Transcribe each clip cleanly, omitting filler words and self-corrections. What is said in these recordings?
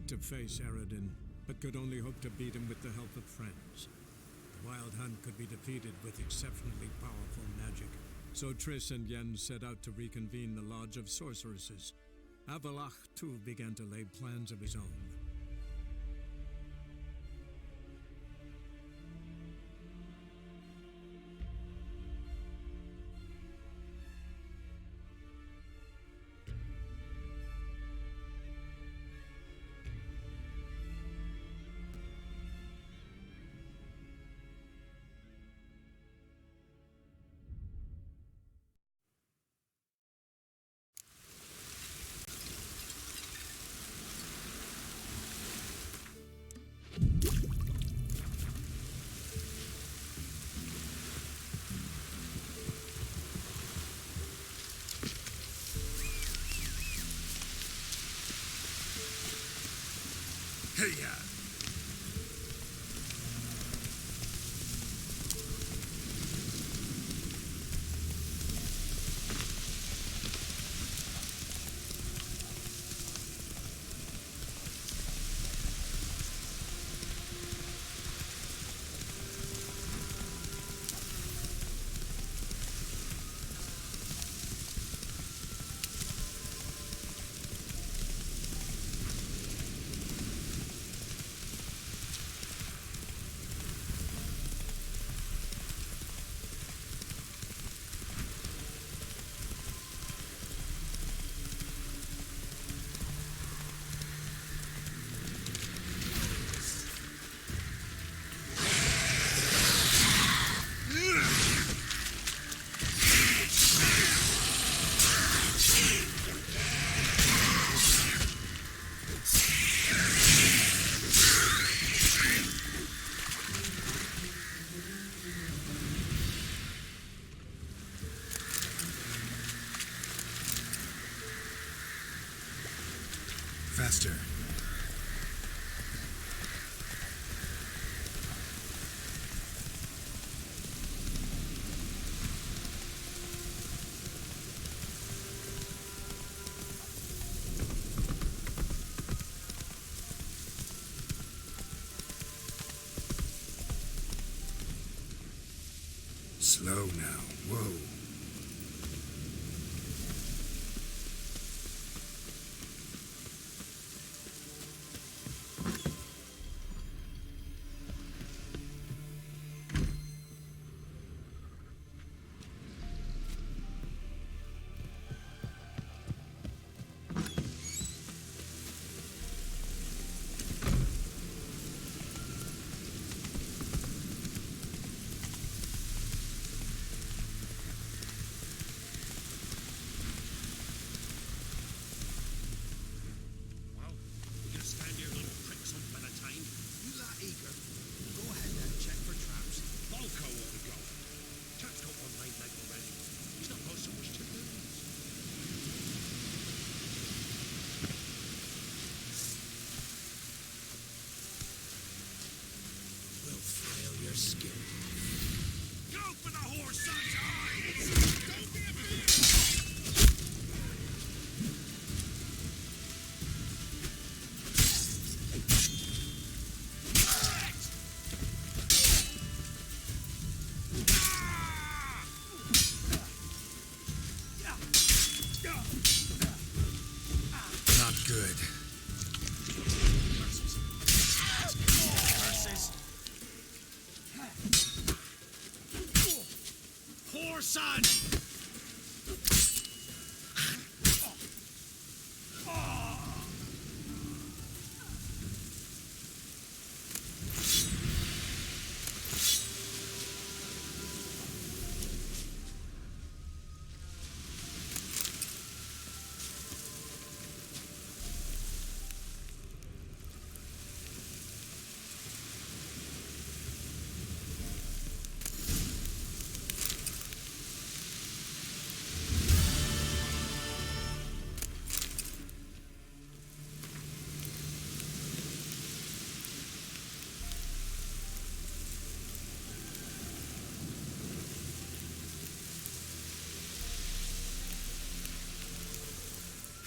had to face Eredin, but could only hope to beat him with the help of friends. The Wild Hunt could be defeated with exceptionally powerful magic, so Triss and Yen set out to reconvene the Lodge of Sorceresses. Avallac'h, too, began to lay plans of his own. Hey-ya! Faster. Slow now. Whoa. Good. Poor son!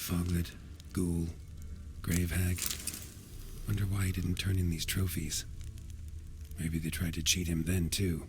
Foglet, Ghoul, Gravehag. Wonder why he didn't turn in these trophies. Maybe they tried to cheat him then, too.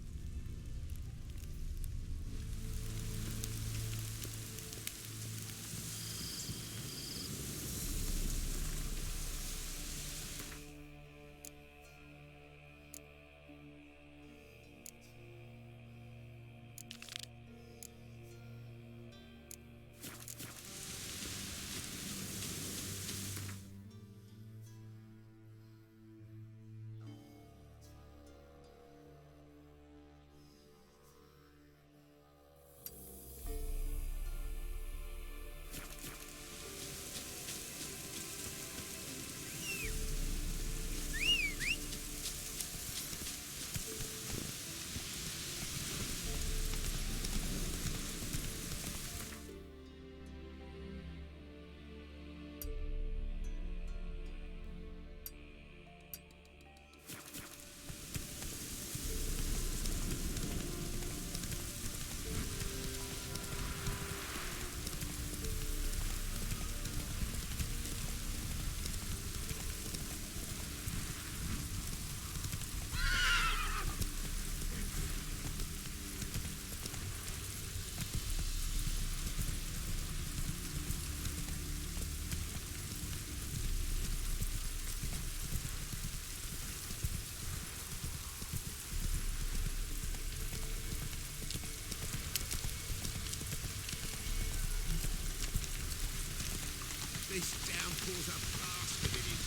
This downpour's a bastard, it is.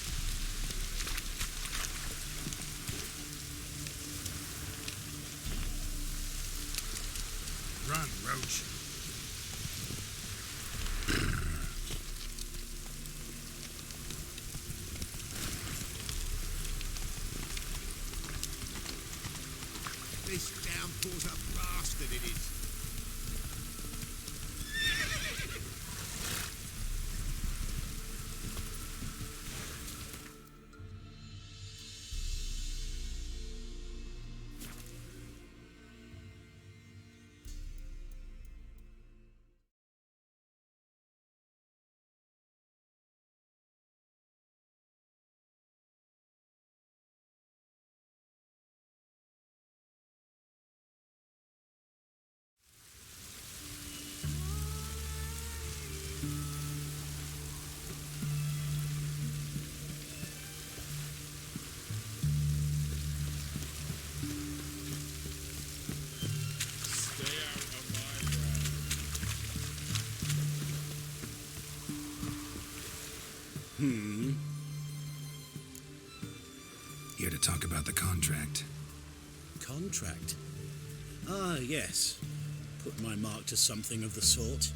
Run, Roach. This downpour's a bastard, it is. Here to talk about the contract. Contract? Ah, yes. Put my mark to something of the sort.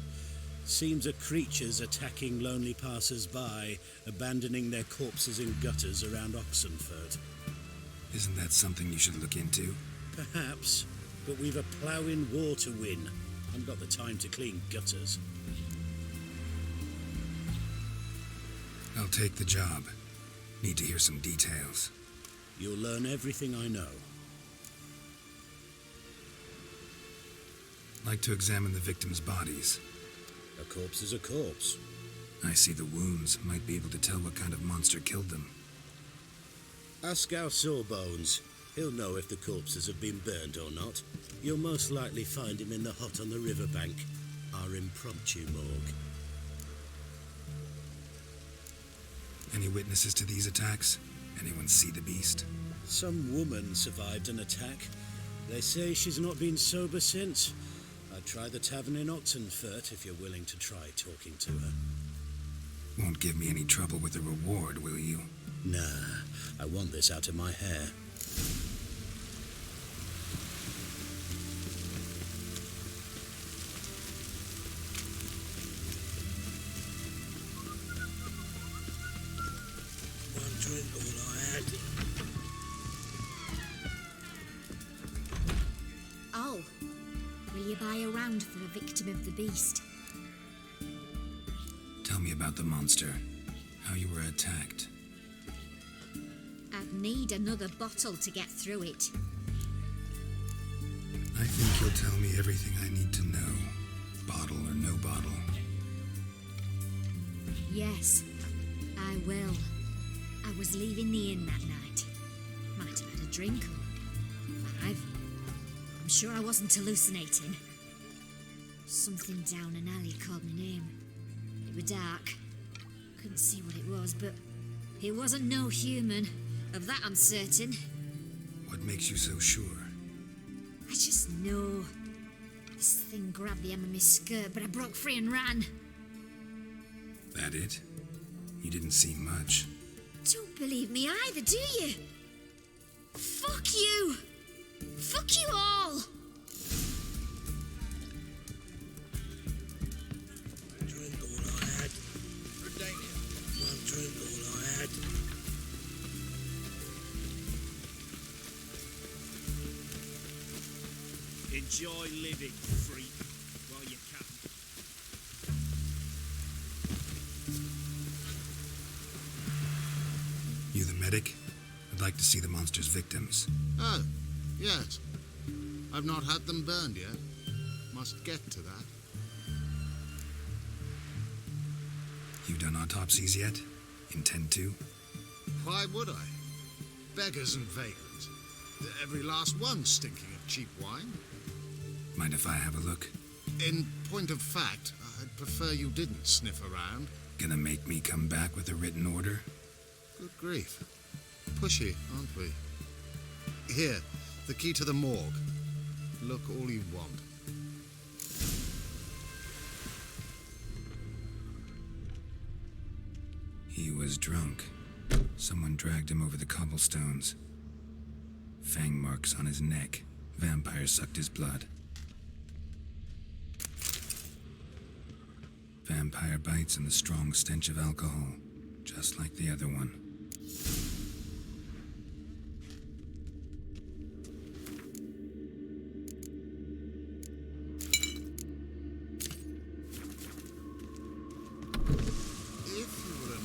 Seems a creature's attacking lonely passers-by, abandoning their corpses in gutters around Oxenfurt. Isn't that something you should look into? Perhaps, but we've a ploughing war to win. I've got the time to clean gutters. I'll take the job. Need to hear some details. You'll learn everything I know. Like to examine the victims' bodies. A corpse is a corpse. I see the wounds. Might be able to tell what kind of monster killed them. Ask our Sawbones. He'll know if the corpses have been burned or not. You'll most likely find him in the hut on the riverbank, our impromptu morgue. Any witnesses to these attacks? Anyone see the beast? Some woman survived an attack. They say she's not been sober since. I'd try the tavern in Oxenfurt if you're willing to try talking to her. Won't give me any trouble with the reward, will you? Nah, I want this out of my hair. One drink, all I had. Oh, will you buy a round for a victim of the beast? Tell me about the monster. How you were attacked. I'd need another bottle to get through it. I think you'll tell me everything I need to know. Bottle or no bottle. Yes, I will. I was leaving the inn that night. Might have had a drink or 5. I'm sure I wasn't hallucinating. Something down an alley called my name. It was dark. Couldn't see what it was, but it wasn't no human. Of that I'm certain. What makes you so sure? I just know. This thing grabbed the hem of my skirt, but I broke free and ran. That it? You didn't see much. Don't believe me either, do you? Fuck you! Fuck you all! Drink all I had. One drink all I had. Enjoy living, freak, while you can. You the medic? I'd like to see the monster's victims. Oh, yes. I've not had them burned yet. Must get to that. You done autopsies yet? Intend to? Why would I? Beggars and vagrants. Every last one stinking of cheap wine. Mind if I have a look? In point of fact, I'd prefer you didn't sniff around. Gonna make me come back with a written order? Good grief. Pushy, aren't we? Here, the key to the morgue. Look all you want. He was drunk. Someone dragged him over the cobblestones. Fang marks on his neck. Vampire sucked his blood. Vampire bites and the strong stench of alcohol, just like the other one. If you were an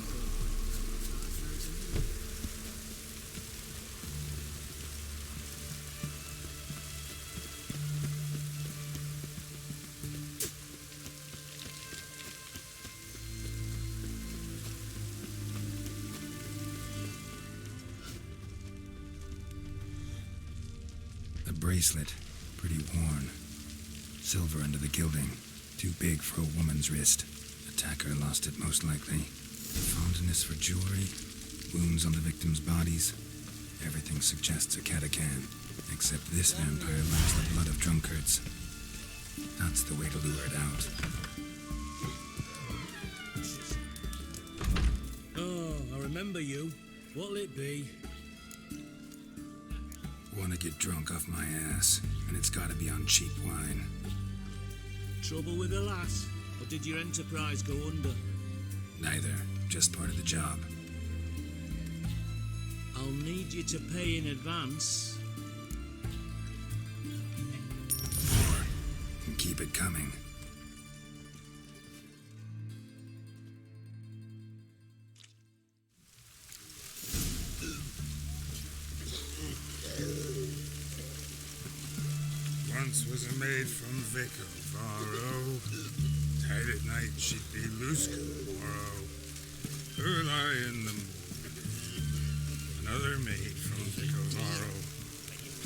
A bracelet, pretty worn. Silver under the gilding, too big for a woman's wrist. Attacker lost it most likely. Fondness for jewelry, wounds on the victims' bodies. Everything suggests a Catacan, except this vampire loves the blood of drunkards. That's the way to lure it out. Oh, I remember you. What'll it be? Want to get drunk off my ass, and it's gotta be on cheap wine. Trouble with the lass? Or did your enterprise go under? Neither, just part of the job. I'll need you to pay in advance. More, and keep it coming. Once was a maid from Vico, Varro. Tight at night she'd be loose tomorrow. Her lie in the morning. Another maid from Vico, Varro.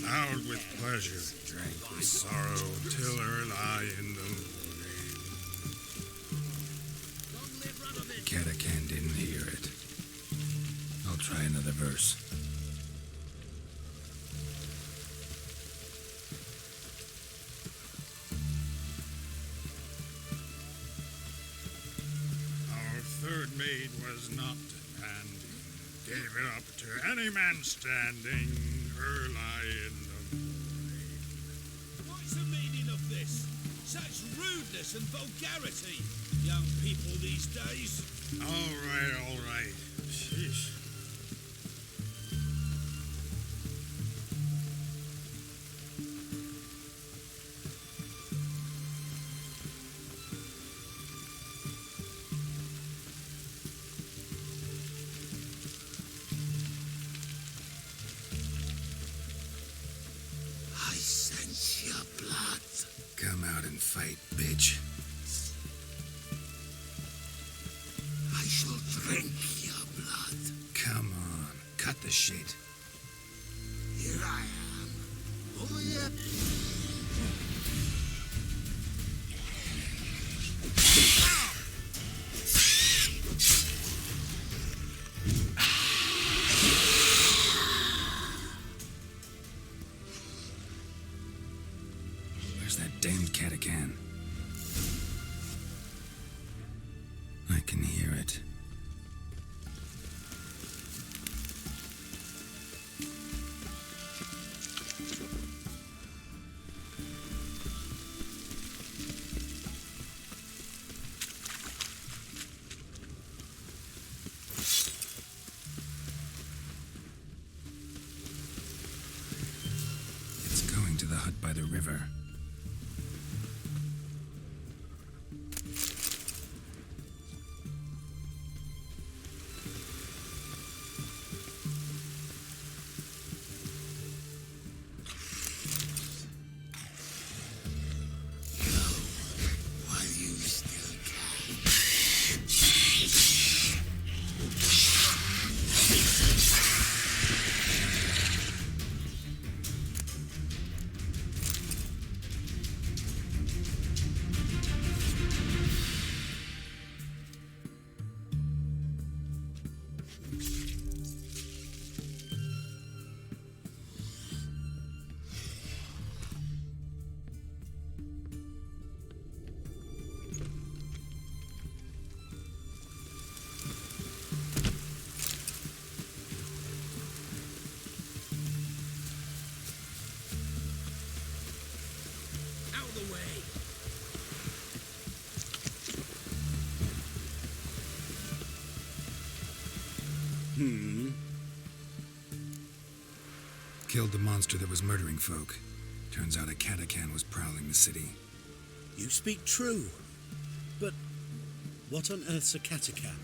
Loud with pleasure, drank with sorrow, till her lie in the morning. Catacan didn't hear it. I'll try another verse. Our third maid was not demanding, gave it up to any man standing, her lie in the morning. What's the meaning of this? Such rudeness and vulgarity, young people these days. All right. Sheesh. I sense your blood. Come out and fight, bitch. I shall drink your blood. Come on. cut the shit. Here I am. Oh, yeah. Where's that damned Catacan? I can hear it. It's going to the hut by the river. While you still can. Out of the way. Killed the monster that was murdering folk. Turns out a Catacan was prowling the city. You speak true. But what on earth's a Catacan?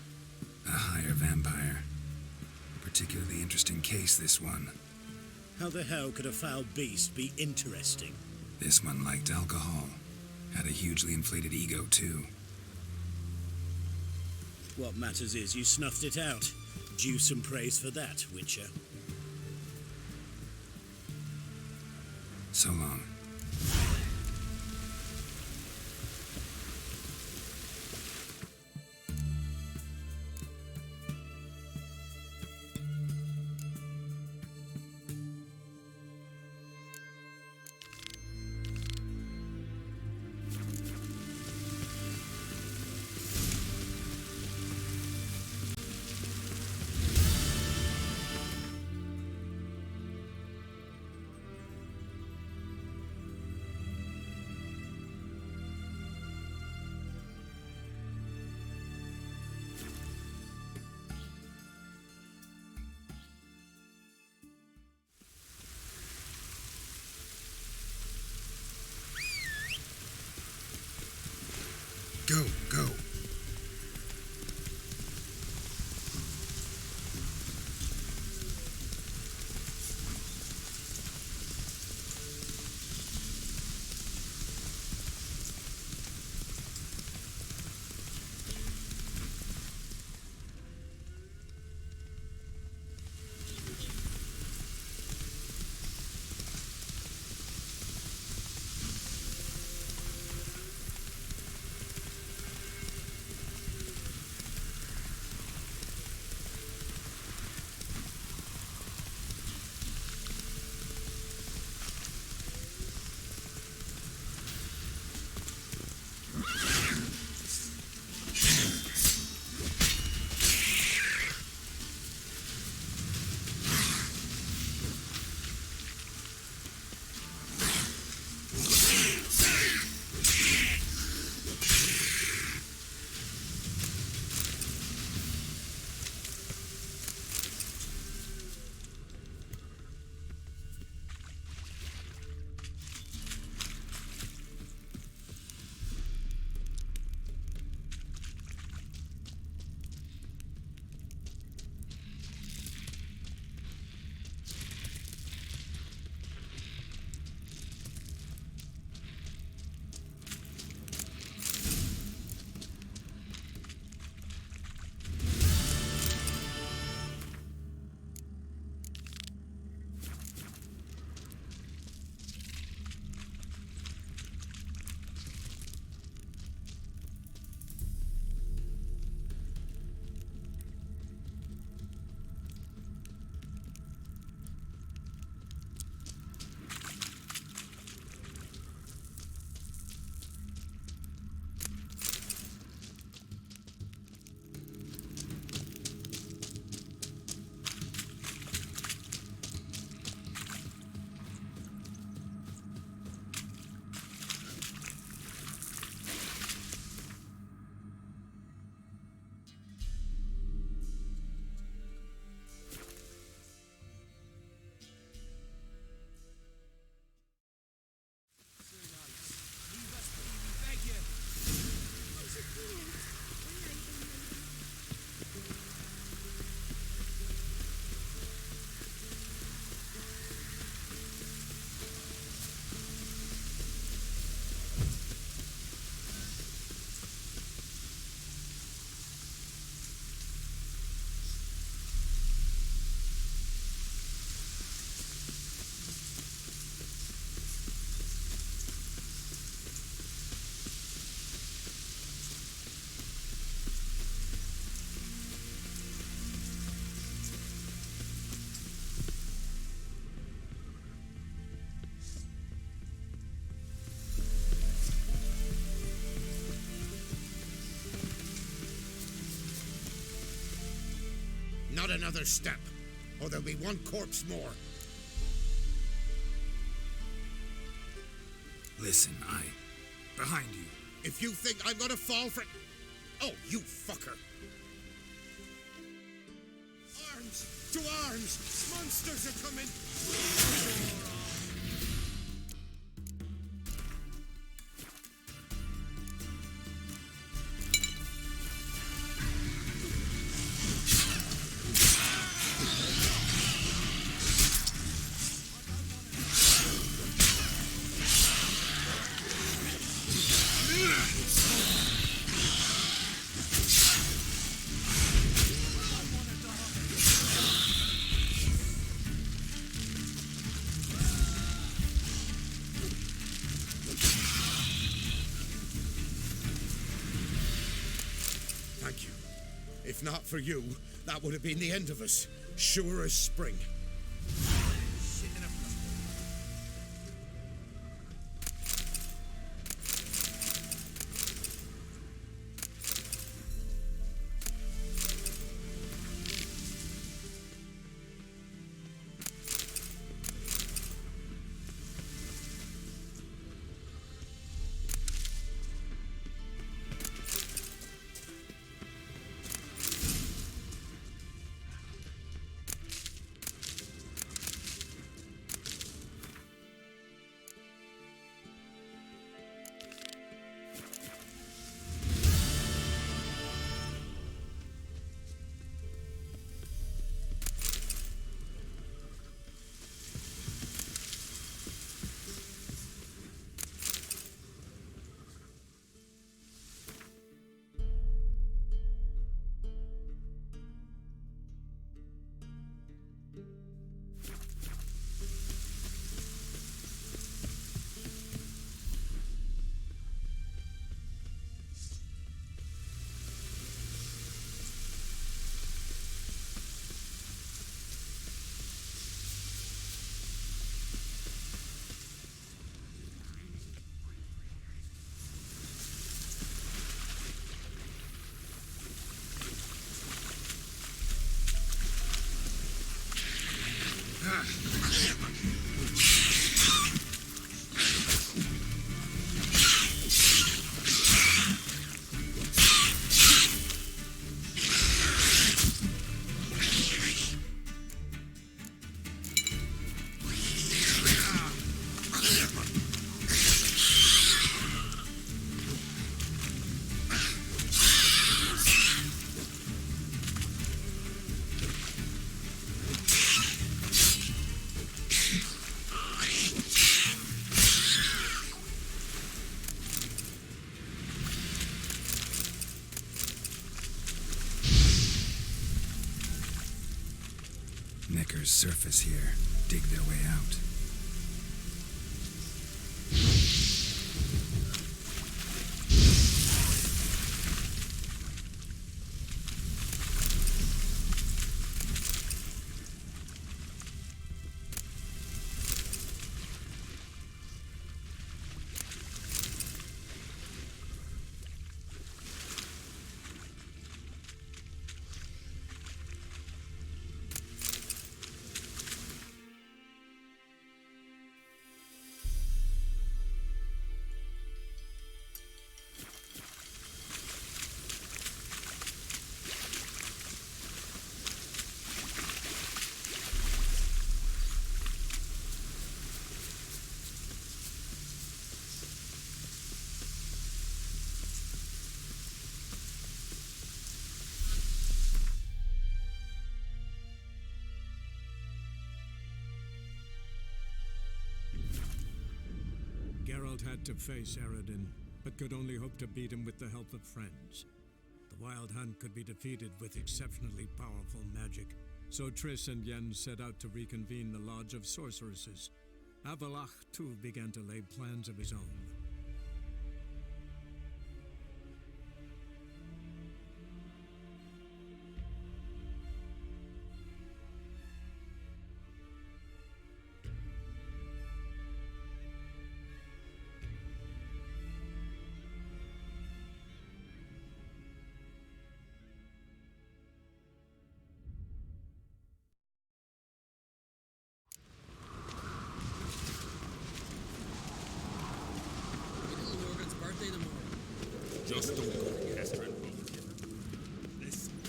A higher vampire. Particularly interesting case, this one. How the hell could a foul beast be interesting? This one liked alcohol. Had a hugely inflated ego, too. What matters is you snuffed it out. Due some praise for that, Witcher. So long. Not another step, or there'll be one corpse more. Listen, behind you. If you think I'm gonna fall for... Oh, you fucker! Arms! To arms! Monsters are coming! Thank you. If not for you, that would have been the end of us. Sure as spring. Necker's surface here. Dig their way out. Geralt had to face Eredin, but could only hope to beat him with the help of friends. The Wild Hunt could be defeated with exceptionally powerful magic, so Triss and Yen set out to reconvene the Lodge of Sorceresses. Avallac'h, too, began to lay plans of his own.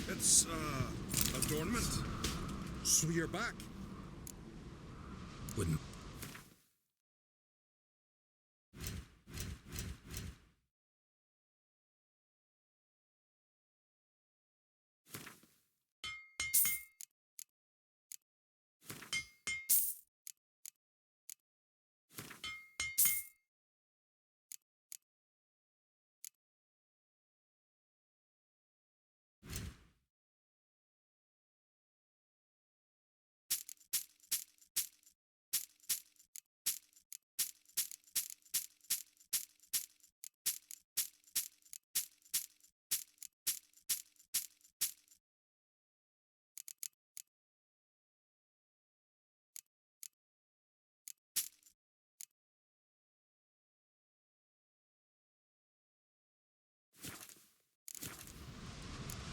It's, adornment. So you're back. Wouldn't.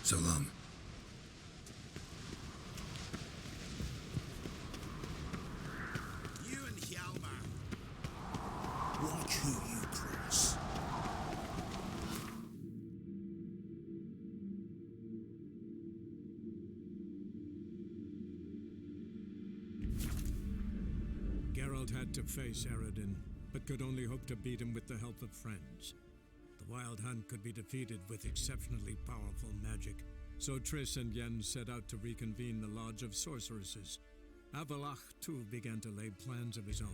So long. You and Hjalmar. Watch who you cross. Geralt had to face Eredin, but could only hope to beat him with the help of friends. The Wild Hunt could be defeated with exceptionally powerful magic, so Triss and Yen set out to reconvene the Lodge of Sorceresses. Avalach, too, began to lay plans of his own.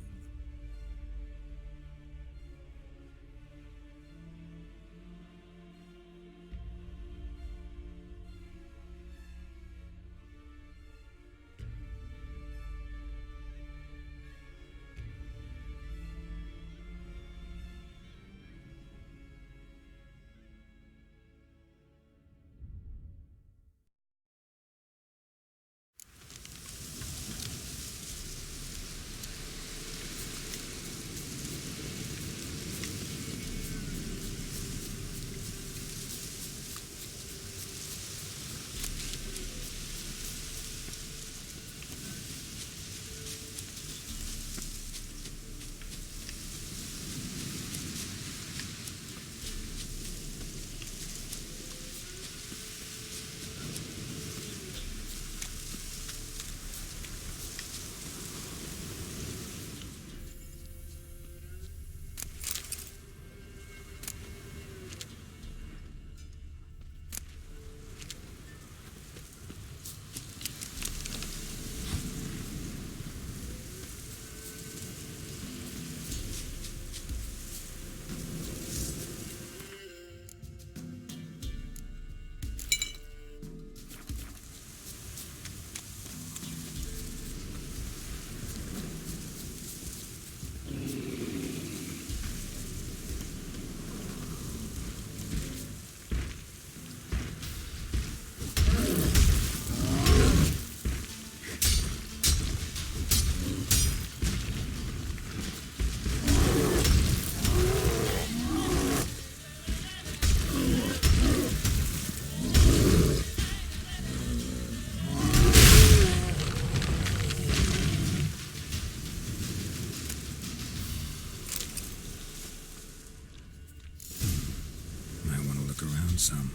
Some.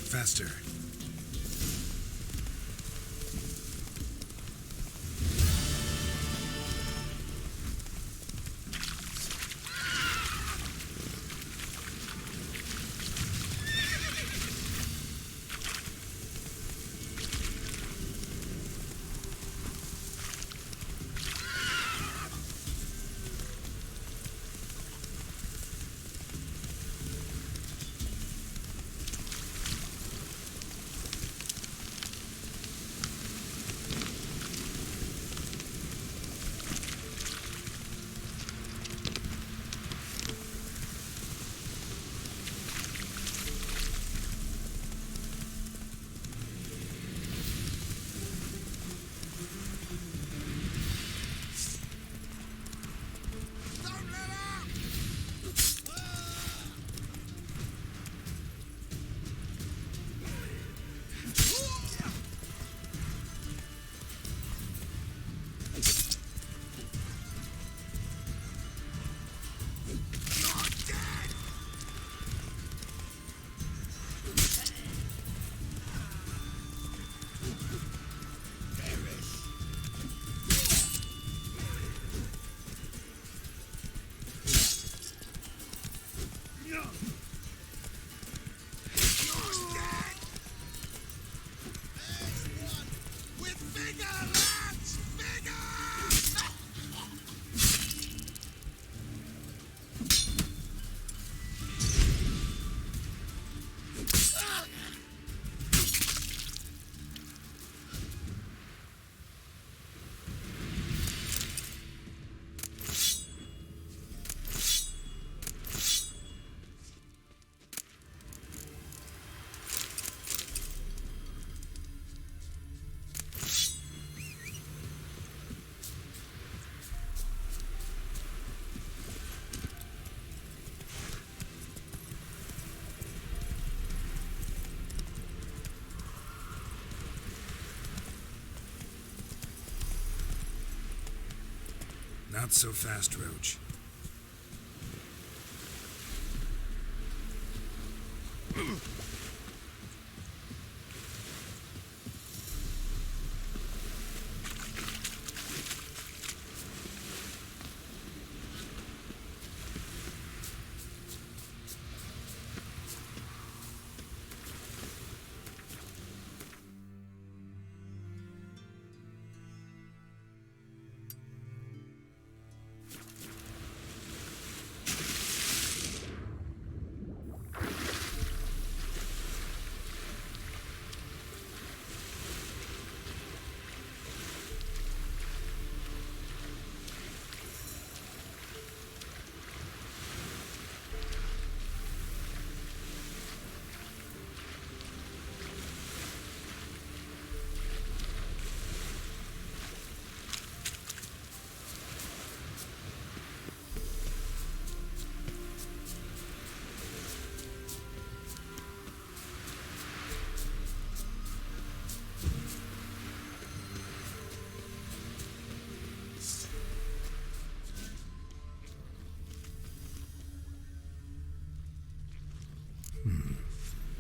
Faster. Not so fast, Roach.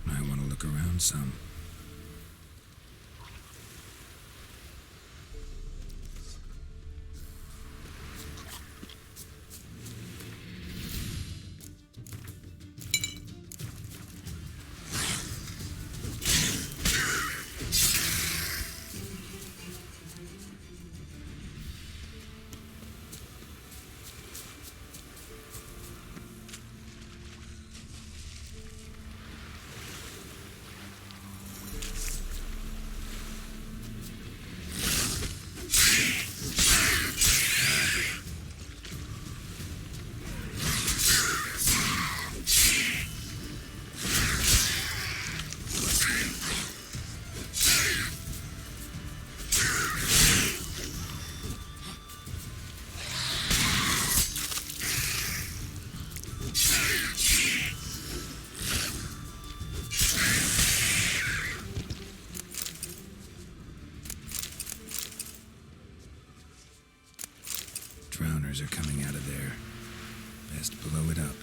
I want to look around some. Drowners are coming out of there. Best blow it up.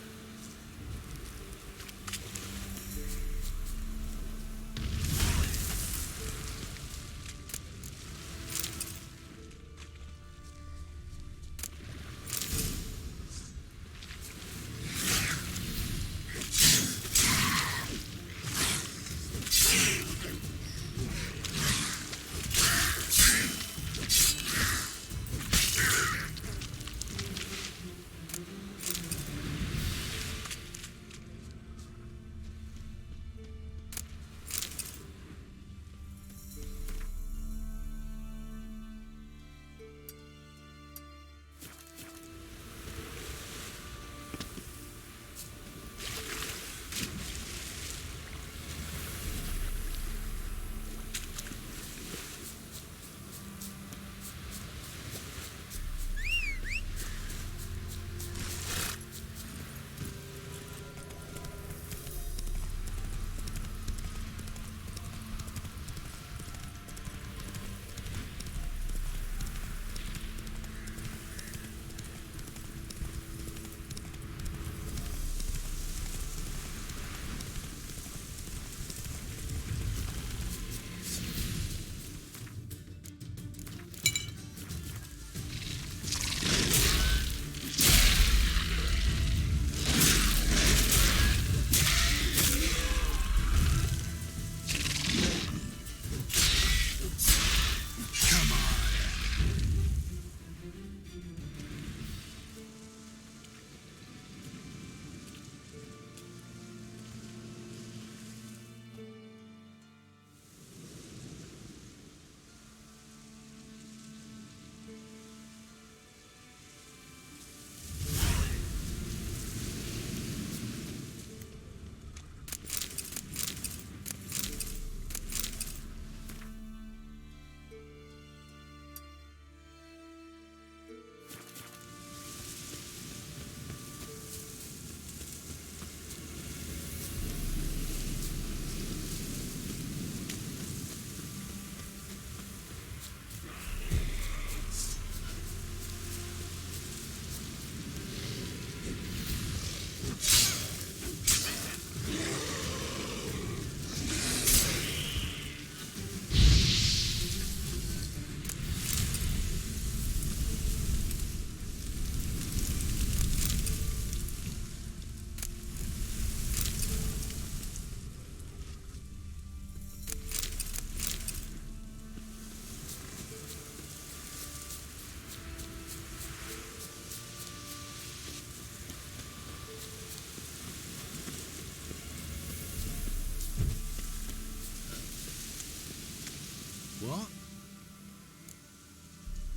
What?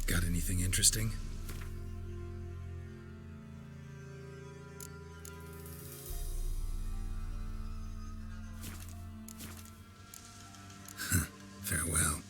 Got anything interesting? Farewell.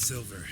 silver.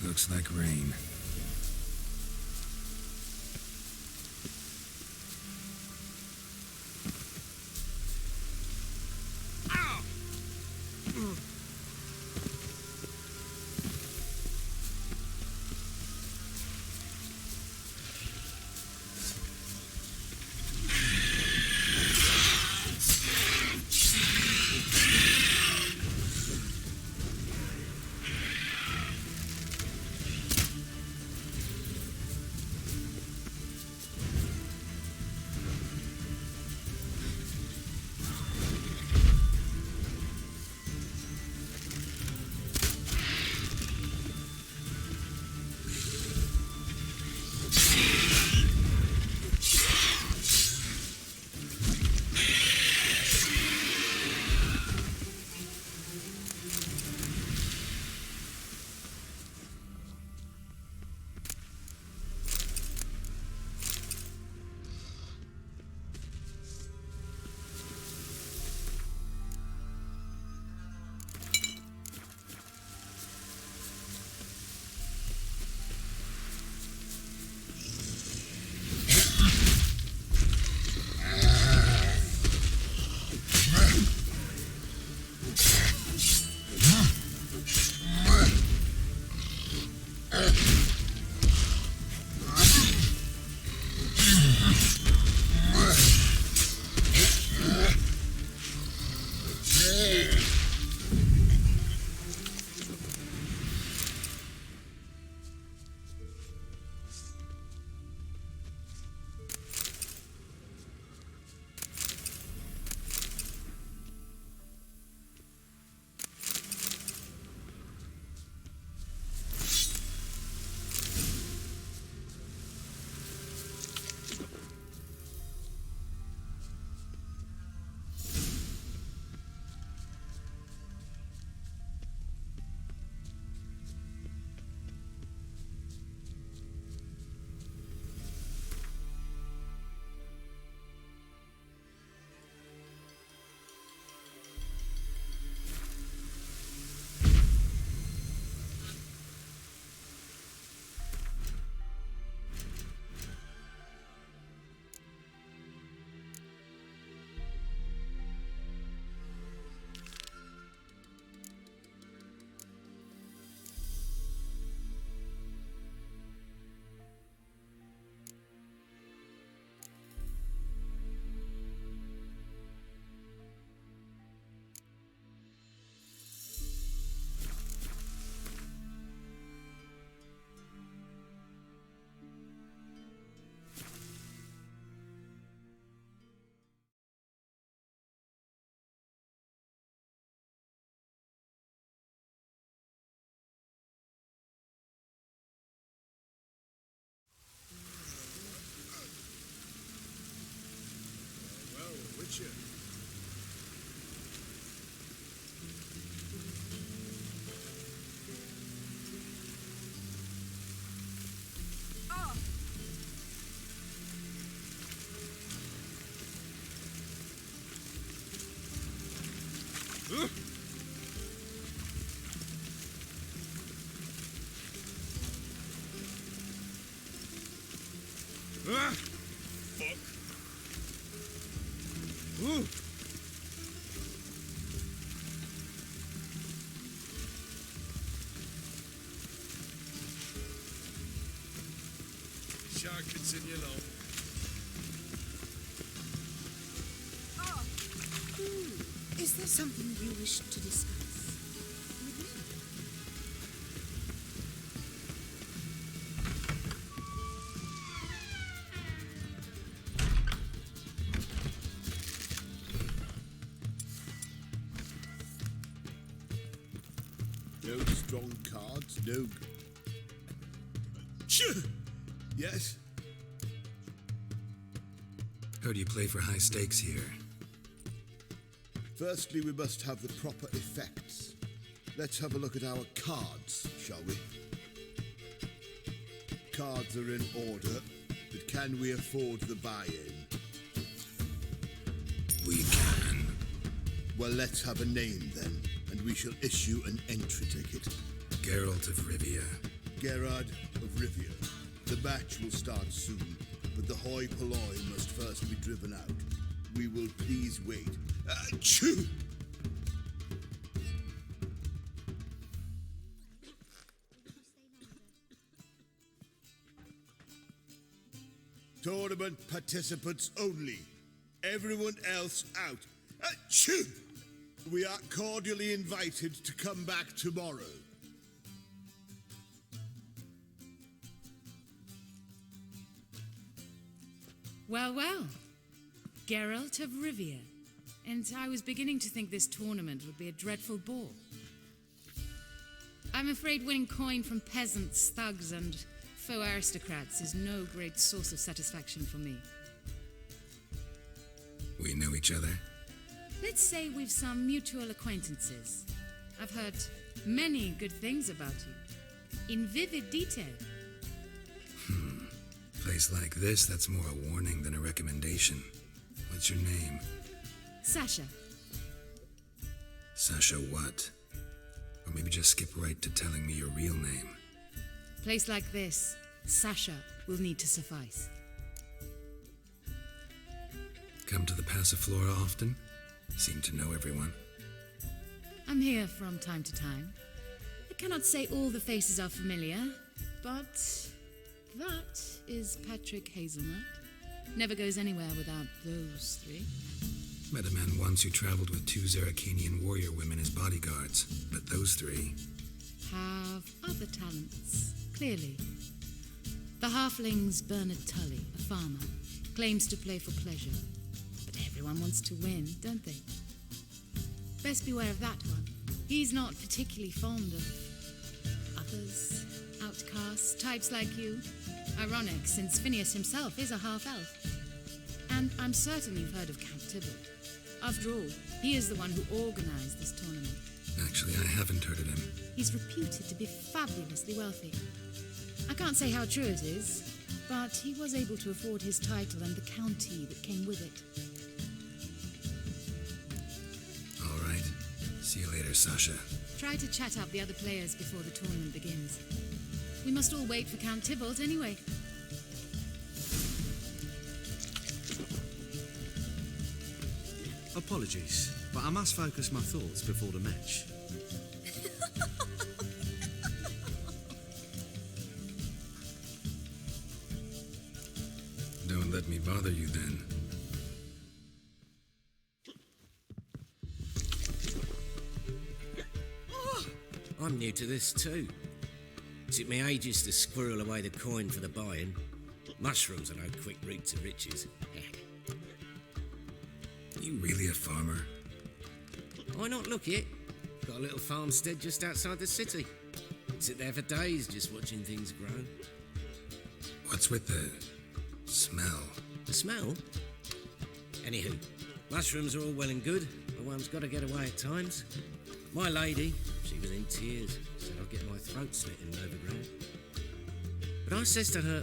Looks like rain. Witcher. Fuck. can't continue long. Is there something you wish to discuss with me? No strong cards, no. Yes? Heard you play for high stakes here. Firstly, we must have the proper effects. Let's have a look at our cards, shall we? Cards are in order, but can we afford the buy-in? We can. Well, let's have a name then, and we shall issue an entry ticket. Geralt of Rivia. Gerard of Rivia. The match will start soon, but the hoi polloi must first be driven out. We will please wait. Achoo! Tournament participants only. Everyone else out. Achoo! We are cordially invited to come back tomorrow. Well, well. Geralt of Rivia. And I was beginning to think this tournament would be a dreadful bore. I'm afraid winning coin from peasants, thugs, and faux aristocrats is no great source of satisfaction for me. We know each other. Let's say we've some mutual acquaintances. I've heard many good things about you, in vivid detail. Place like this, that's more a warning than a recommendation. What's your name? Sasha. Sasha what? Or maybe just skip right to telling me your real name. Place like this, Sasha will need to suffice. Come to the Passiflora often? Seem to know everyone. I'm here from time to time. I cannot say all the faces are familiar, but that is Patrick Hazelnut. Never goes anywhere without those three. Met a man once who traveled with 2 Zeracanian warrior women as bodyguards, but those 3... have other talents, clearly. The halfling's Bernard Tully, a farmer, claims to play for pleasure. But everyone wants to win, don't they? Best beware of that one. He's not particularly fond of others, outcasts, types like you. Ironic, since Phineas himself is a half-elf. And I'm certain you've heard of Count Tybalt. After all, he is the one who organized this tournament. Actually, I haven't heard of him. He's reputed to be fabulously wealthy. I can't say how true it is, but he was able to afford his title and the county that came with it. All right. See you later, Sasha. Try to chat up the other players before the tournament begins. We must all wait for Count Tybalt anyway. Apologies, but I must focus my thoughts before the match. Don't let me bother you then. I'm new to this too. Took me ages to squirrel away the coin for the buy-in. Mushrooms are no quick route to riches. You really a farmer? Why not look it? Got a little farmstead just outside the city. Sit there for days just watching things grow. What's with the smell? The smell? Anywho, mushrooms are all well and good, but one's got to get away at times. My lady, she was in tears, said I'd get my throat slit in overground. But I says to her,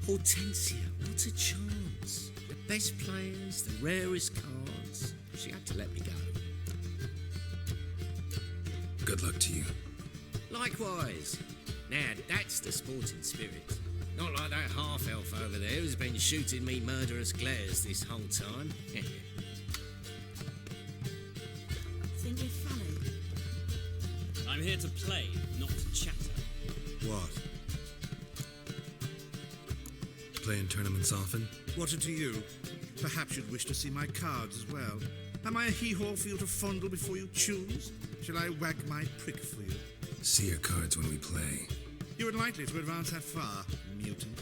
Hortensia, what a chance. The best players, the rarest cards. She had to let me go. Good luck to you. Likewise. Now, that's the sporting spirit. Not like that half-elf over there who's been shooting me murderous glares this whole time. Think you've followed? I'm here to play, not to chatter. What? play in tournaments often? What to you? Perhaps you'd wish to see my cards as well. Am I a hee-haw for you to fondle before you choose? Shall I wag my prick for you? See your cards when we play. You would likely to advance that far, mutant.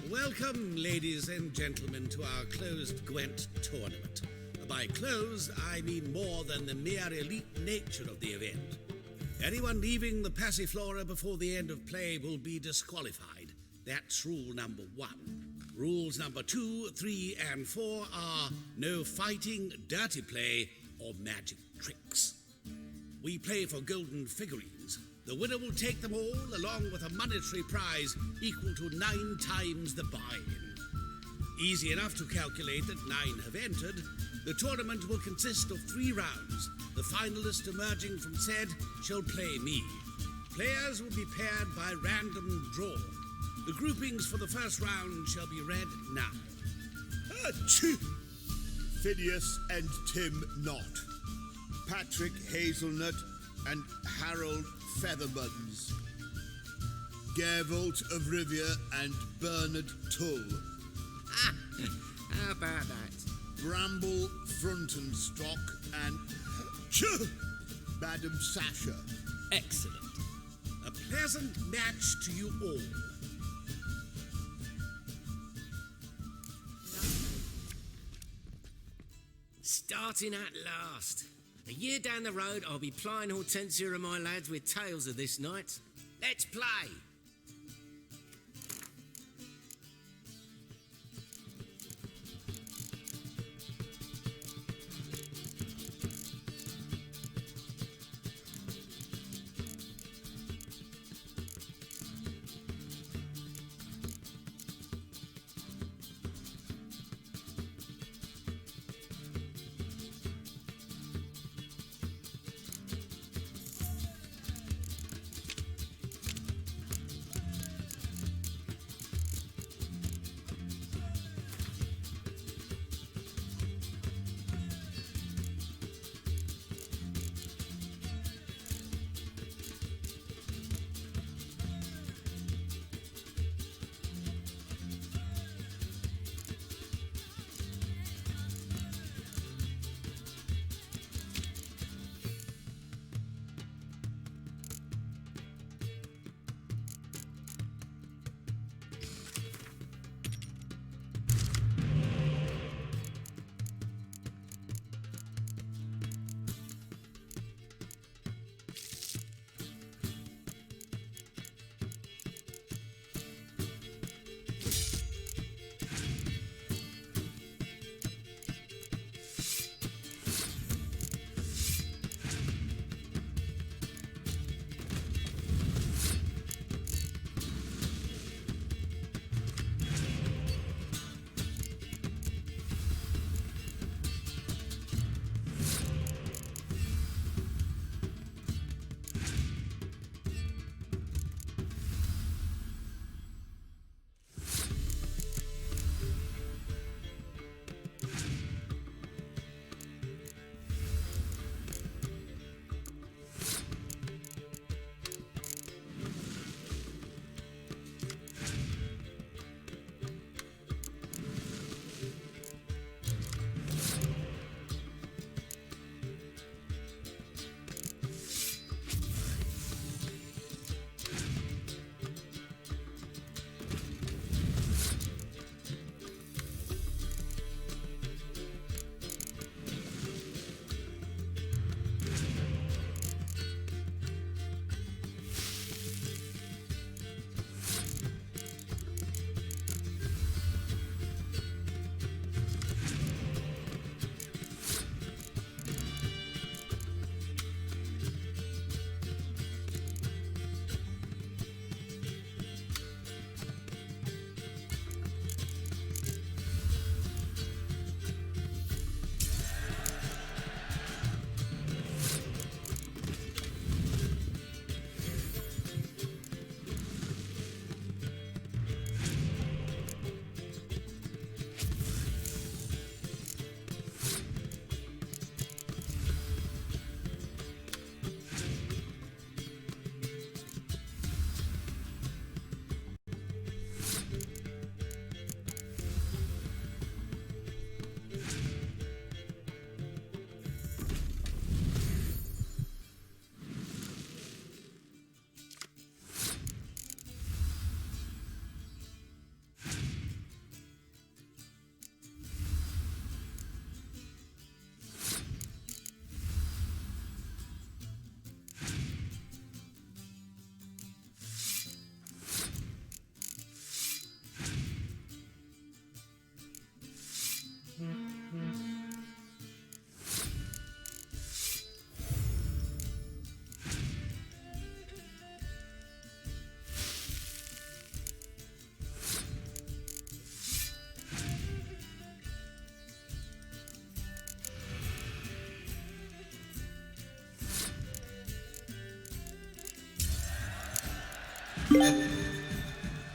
Welcome, ladies and gentlemen, to our closed Gwent tournament. By closed, I mean more than the mere elite nature of the event. Anyone leaving the Passiflora before the end of play will be disqualified. That's rule number 1. Rules number 2, 3, and 4 are no fighting, dirty play, or magic tricks. We play for golden figurines. The winner will take them all, along with a monetary prize equal to 9 times the buy-in. Easy enough to calculate that 9 have entered. The tournament will consist of 3 rounds. The finalist emerging from said shall play me. Players will be paired by random draw. The groupings for the first round shall be read now. Achoo! Phineas and Tim Knott. Patrick Hazelnut and Harold Featherbuttons. Gervalt of Rivia and Bernard Tull. How about that? Bramble Frontenstock and Madam Sasha. Excellent. A pleasant match to you all. Starting at last. A year down the road, I'll be plying Hortensia and my lads with tales of this night. Let's play!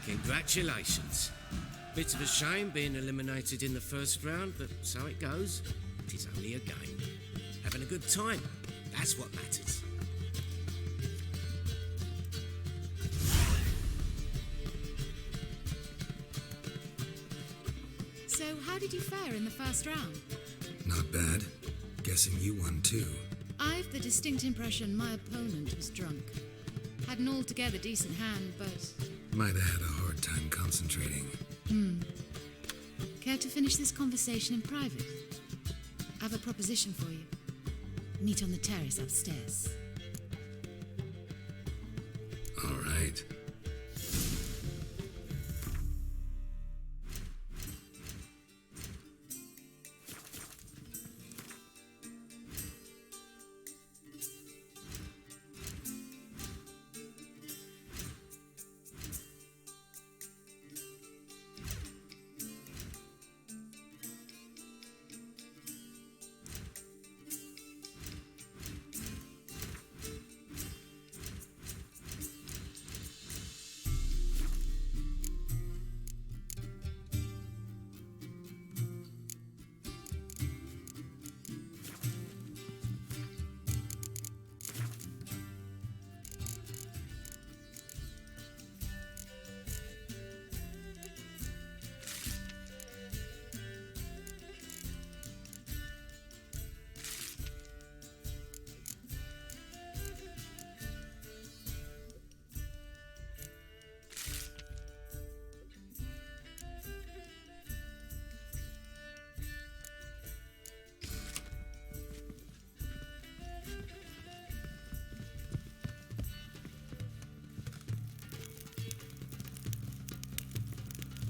Congratulations. Bit of a shame being eliminated in the first round, but so it goes. It is only a game. Having a good time, that's what matters. So, how did you fare in the first round? Not bad. Guessing you won too. I've the distinct impression my opponent was drunk. Had an altogether decent hand, but... Might have had a hard time concentrating. Care to finish this conversation in private? I have a proposition for you. Meet on the terrace upstairs. All right.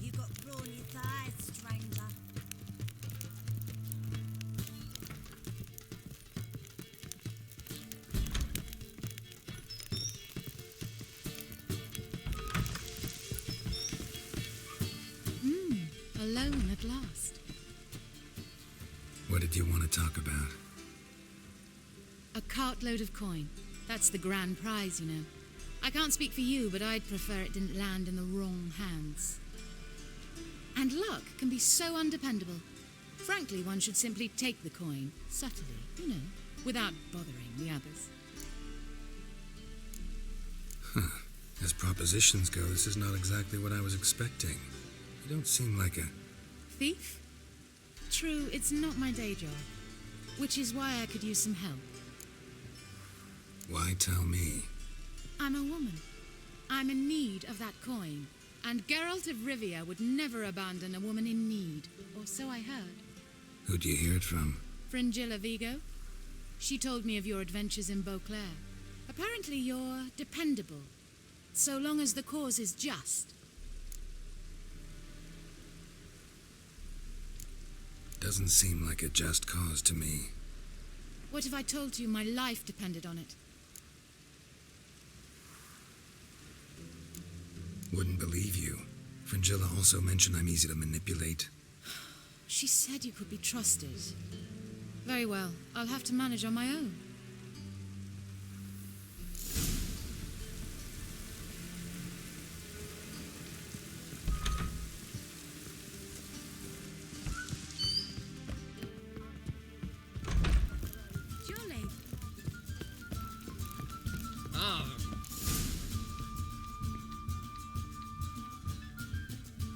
You got brawny thighs, stranger. Alone at last. What did you want to talk about? A cartload of coin. That's the grand prize, you know. I can't speak for you, but I'd prefer it didn't land in the wrong hands. And luck can be so undependable. Frankly, one should simply take the coin, subtly, you know, without bothering the others. As propositions go, this is not exactly what I was expecting. You don't seem like a... Thief? True, it's not my day job, which is why I could use some help. Why tell me? I'm a woman. I'm in need of that coin, and Geralt of Rivia would never abandon a woman in need, or so I heard. Who'd you hear it from? Fringilla Vigo. She told me of your adventures in Beauclair. Apparently you're dependable, so long as the cause is just. Doesn't seem like a just cause to me. What if I told you my life depended on it? Wouldn't believe you. Fringilla also mentioned I'm easy to manipulate. She said you could be trusted. Very well, I'll have to manage on my own.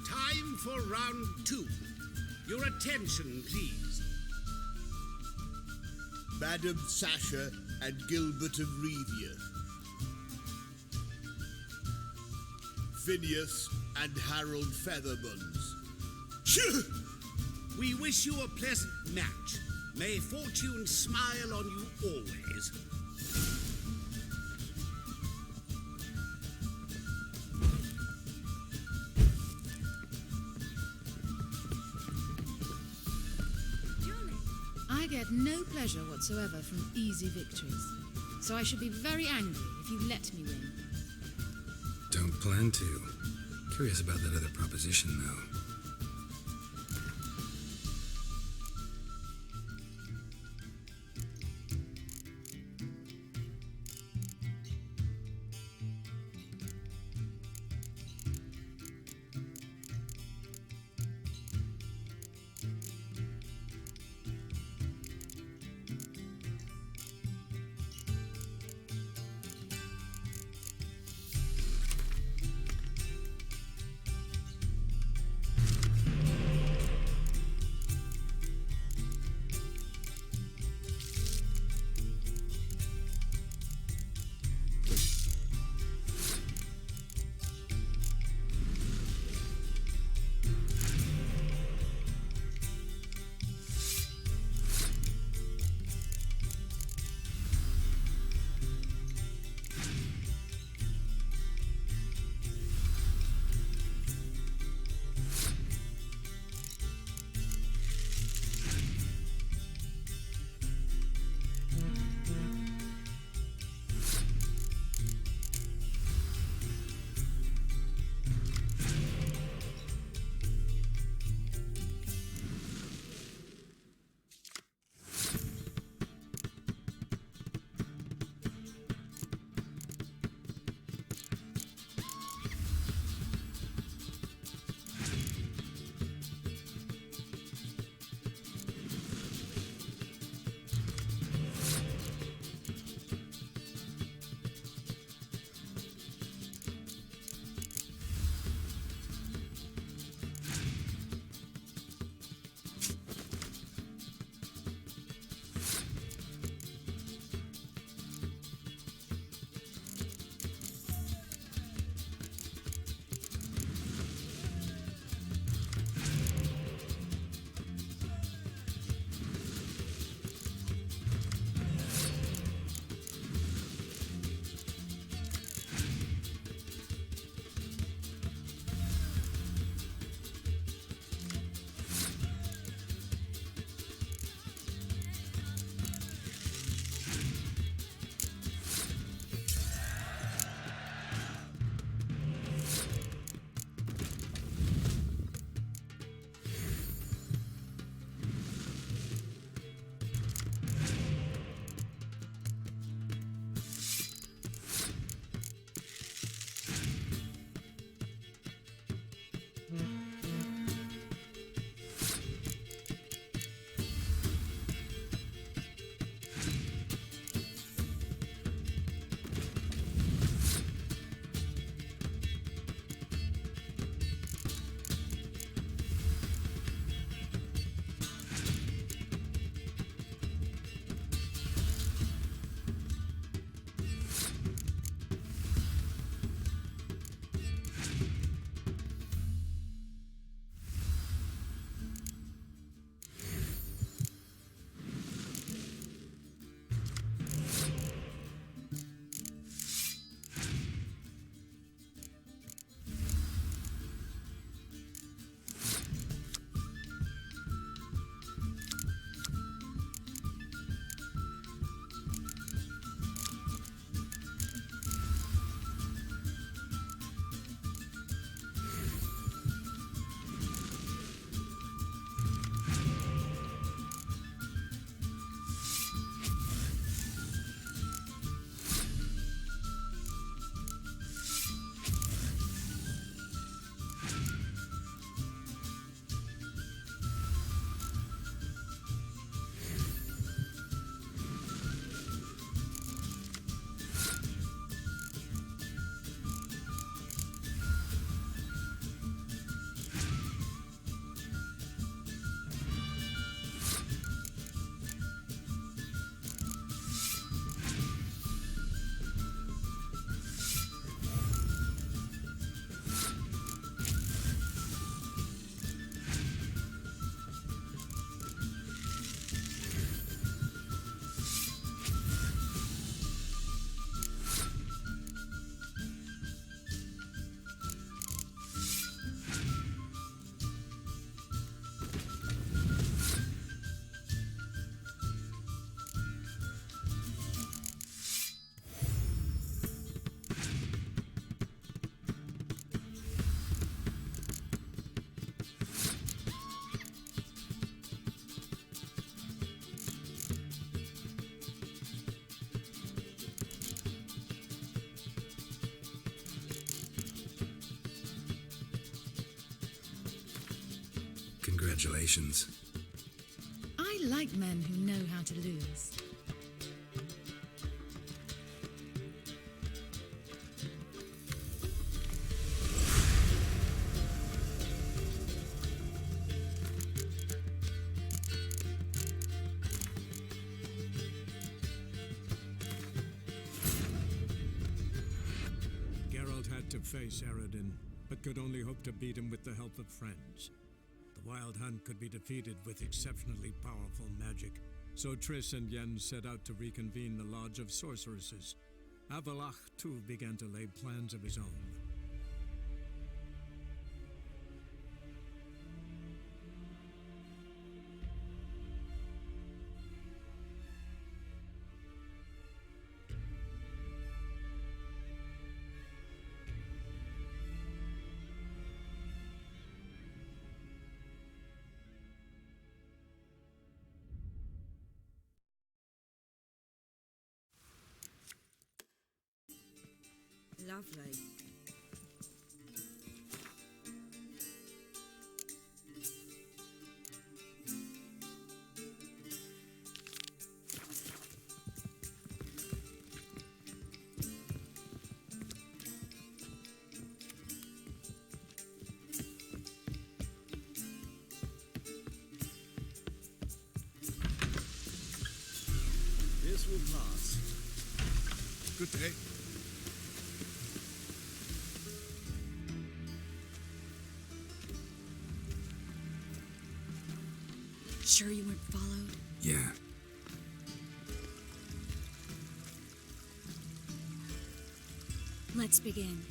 Time for round 2. Your attention, please. Madam Sasha and Gilbert of Revia. Phineas and Harold Featherbones. We wish you a pleasant match. May fortune smile on you always. I get no pleasure whatsoever from easy victories, so I should be very angry if you let me win. Don't plan to. Curious about that other proposition, though. Congratulations. I like men who know how to lose. Geralt had to face Eredin, but could only hope to beat him with the help of friends. The Wild Hunt could be defeated with exceptionally powerful magic, so Triss and Yen set out to reconvene the Lodge of Sorceresses. Avalach, too, began to lay plans of his own. Lovely. This will pass. Good day. Sure you weren't followed? Yeah. Let's begin.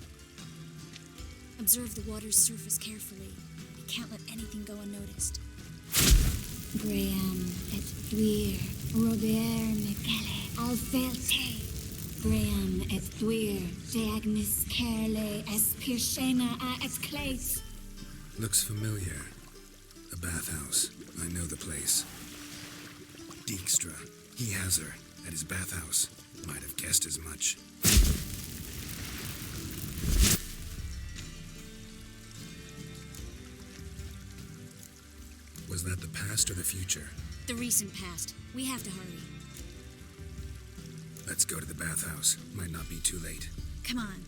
Observe the water's surface carefully. You can't let anything go unnoticed. Graham et thuir, Robert Mekele, Alfelte. Graham et thuir, Deagnis Kerle, es Pirshena a et Clace. Looks familiar. A bathhouse. I know the place. Dijkstra. He has her at his bathhouse. Might have guessed as much. Was that the past or the future? The recent past. We have to hurry. Let's go to the bathhouse. Might not be too late. Come on.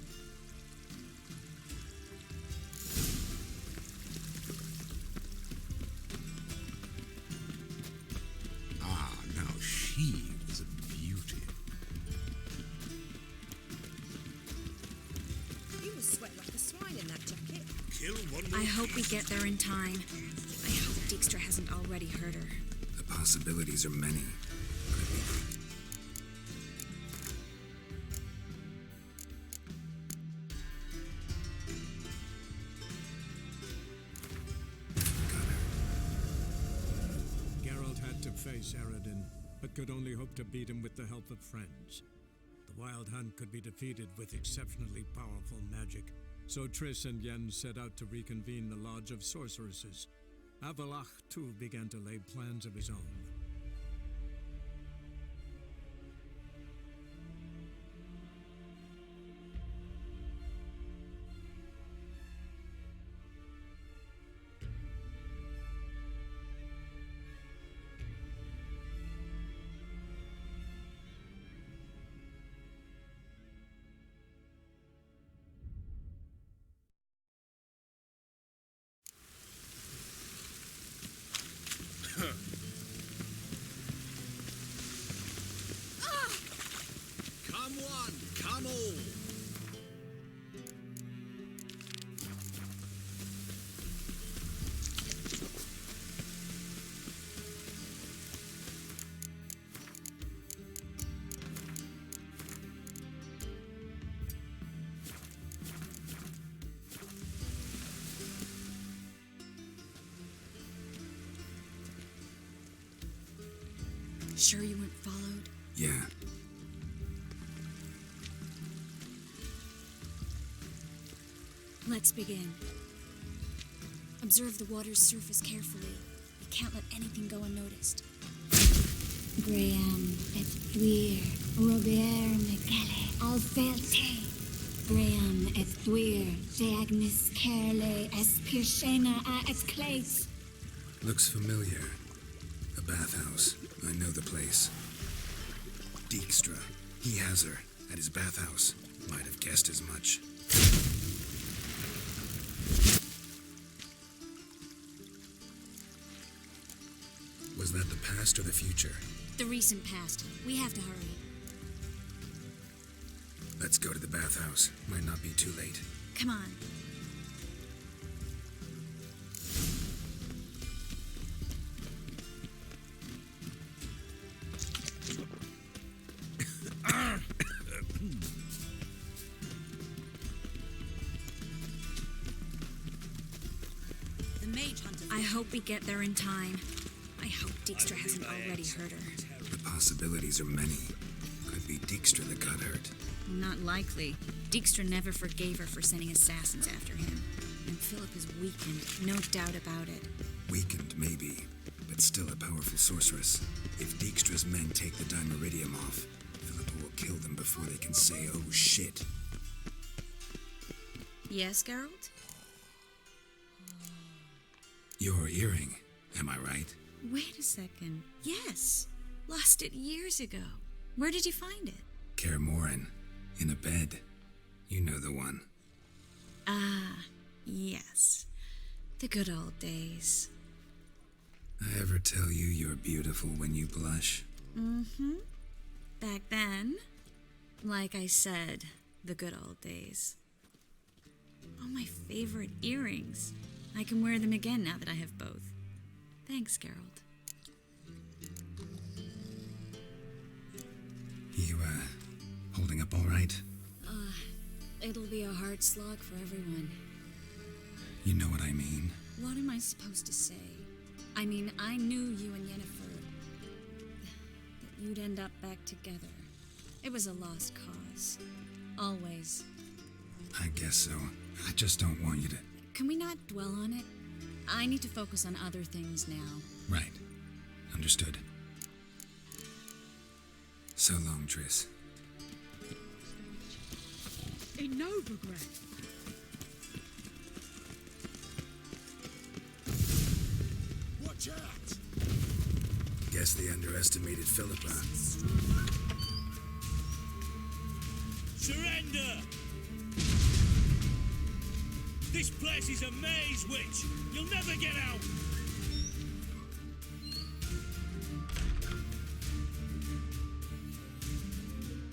Now she was a beauty. You must sweat like a swine in that jacket. Kill one I hope we get there in time. I hope Dijkstra hasn't already heard her. The possibilities are many. Geralt had to face Eredin, but could only hope to beat him with the help of friends. The Wild Hunt could be defeated with exceptionally powerful magic, so Triss and Yen set out to reconvene the Lodge of Sorceresses. Avalach, too, began to lay plans of his own. Come one, come all. Sure you weren't followed? Yeah. Let's begin. Observe the water's surface carefully. You can't let anything go unnoticed. Graham et thuir, Robert Mekele, Alfelte. Graham et thuir, Deagnis Kerle, es Pirshena a et Clace. Looks familiar. A bathhouse. I know the place. Dijkstra. He has her at his bathhouse. Might have guessed as much. Was that the past or the future? The recent past. We have to hurry. Let's go to the bathhouse. Might not be too late. Come on. The mage hunter. I hope we get there in time. I hope Dijkstra hasn't already hurt her. The possibilities are many. Could be Dijkstra that got hurt. Not likely. Dijkstra never forgave her for sending assassins after him. And Philip is weakened, no doubt about it. Weakened, maybe, but still a powerful sorceress. If Dijkstra's men take the Dimeridium off, Philippa will kill them before they can say, oh shit. Yes, Geralt? Your earring, am I right? Wait a second. Yes. Lost it years ago. Where did you find it? Kaer Morhen, in a bed. You know the one. Ah, yes. The good old days. I ever tell you you're beautiful when you blush? Mm-hmm. Back then, like I said, the good old days. Oh, my favorite earrings. I can wear them again now that I have both. Thanks, Geralt. You, holding up all right? It'll be a hard slog for everyone. You know what I mean. What am I supposed to say? I mean, I knew you and Yennefer, that you'd end up back together. It was a lost cause. Always. I guess so. I just don't want you to... Can we not dwell on it? I need to focus on other things now. Right. Understood. So long, Triss. In Novigrad. Watch out! Guess they underestimated Philippa. Surrender! This place is a maze, witch! You'll never get out!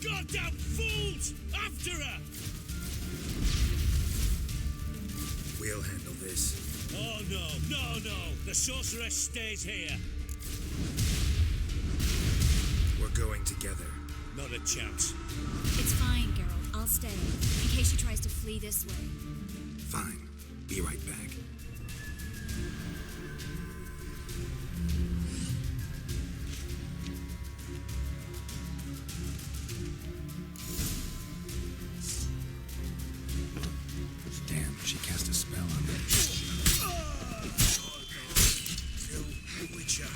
Goddamn fools! After her! We'll handle this. Oh no! The sorceress stays here. We're going together. Not a chance. It's fine, Geralt. I'll stay, in case she tries to flee this way. Fine. Be right back. Damn, she cast a spell on me. Kill the Witcher.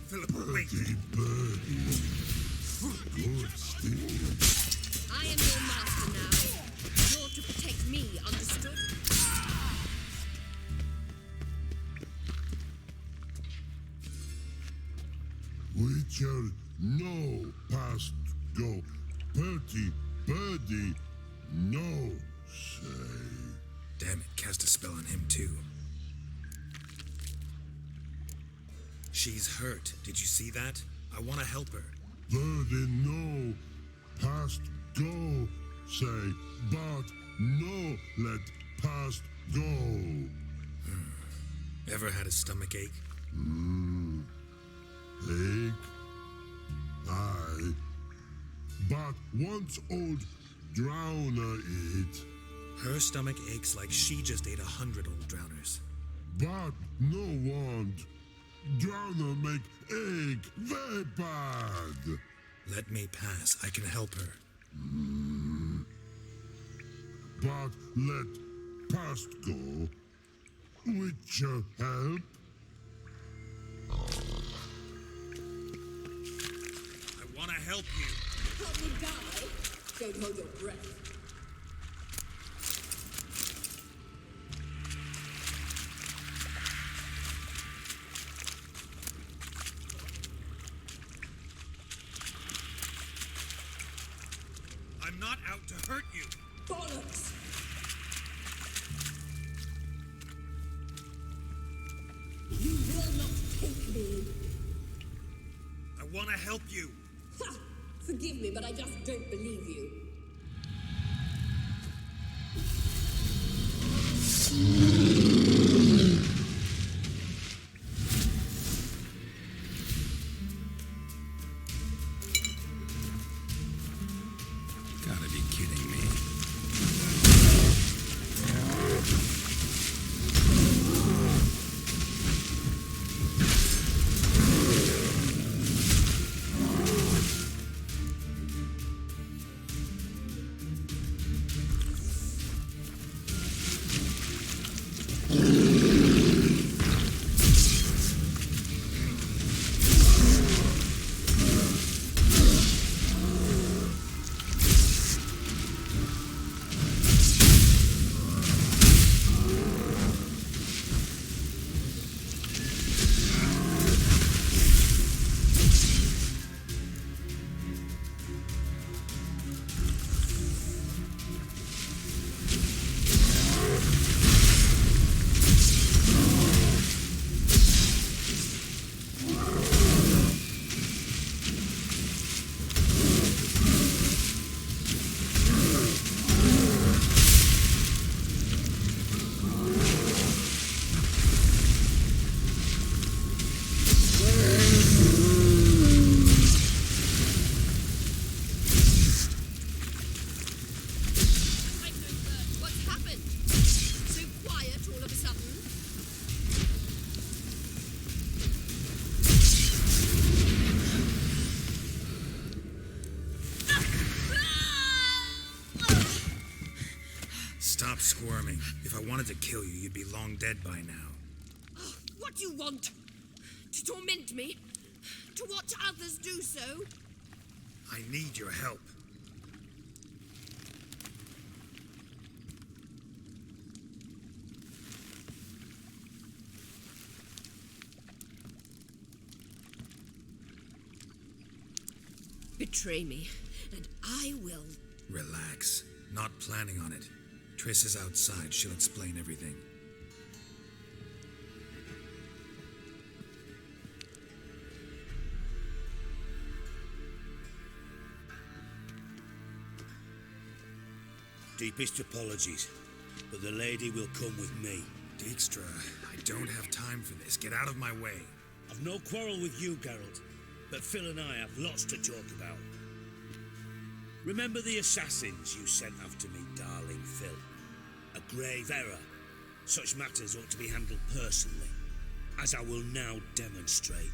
Philippa, wait! I am your master now. You're to protect me, understood? Witcher, no past go. Bertie, birdie, no say. Damn it, cast a spell on him too. She's hurt. Did you see that? I want to help her. Birdie, no past go say, but no let past go. Ever had a stomach ache? Ache? Aye. But once old drowner eat. Her stomach aches like she just ate 100 old drowners. But no want. Drowner make ache very bad. Let me pass. I can help her. But let past go. With your help. I want to help you. Help me die? Don't hold your breath. I'm not out to hurt you. Bollocks! You will not take me. I want to help you. Ha! Forgive me, but I just don't believe you. Gotta be kidding me. What's happened? So quiet all of a sudden? Stop squirming. If I wanted to kill you, you'd be long dead by now. What do you want? To torment me? To watch others do so? I need your help. Betray me, and I will. Relax. Not planning on it. Triss is outside. She'll explain everything. Deepest apologies, but the lady will come with me. Dijkstra, I don't have time for this. Get out of my way. I've no quarrel with you, Geralt, but Phil and I have lots to talk about. Remember the assassins you sent after me, darling Phil? A grave error. Such matters ought to be handled personally, as I will now demonstrate.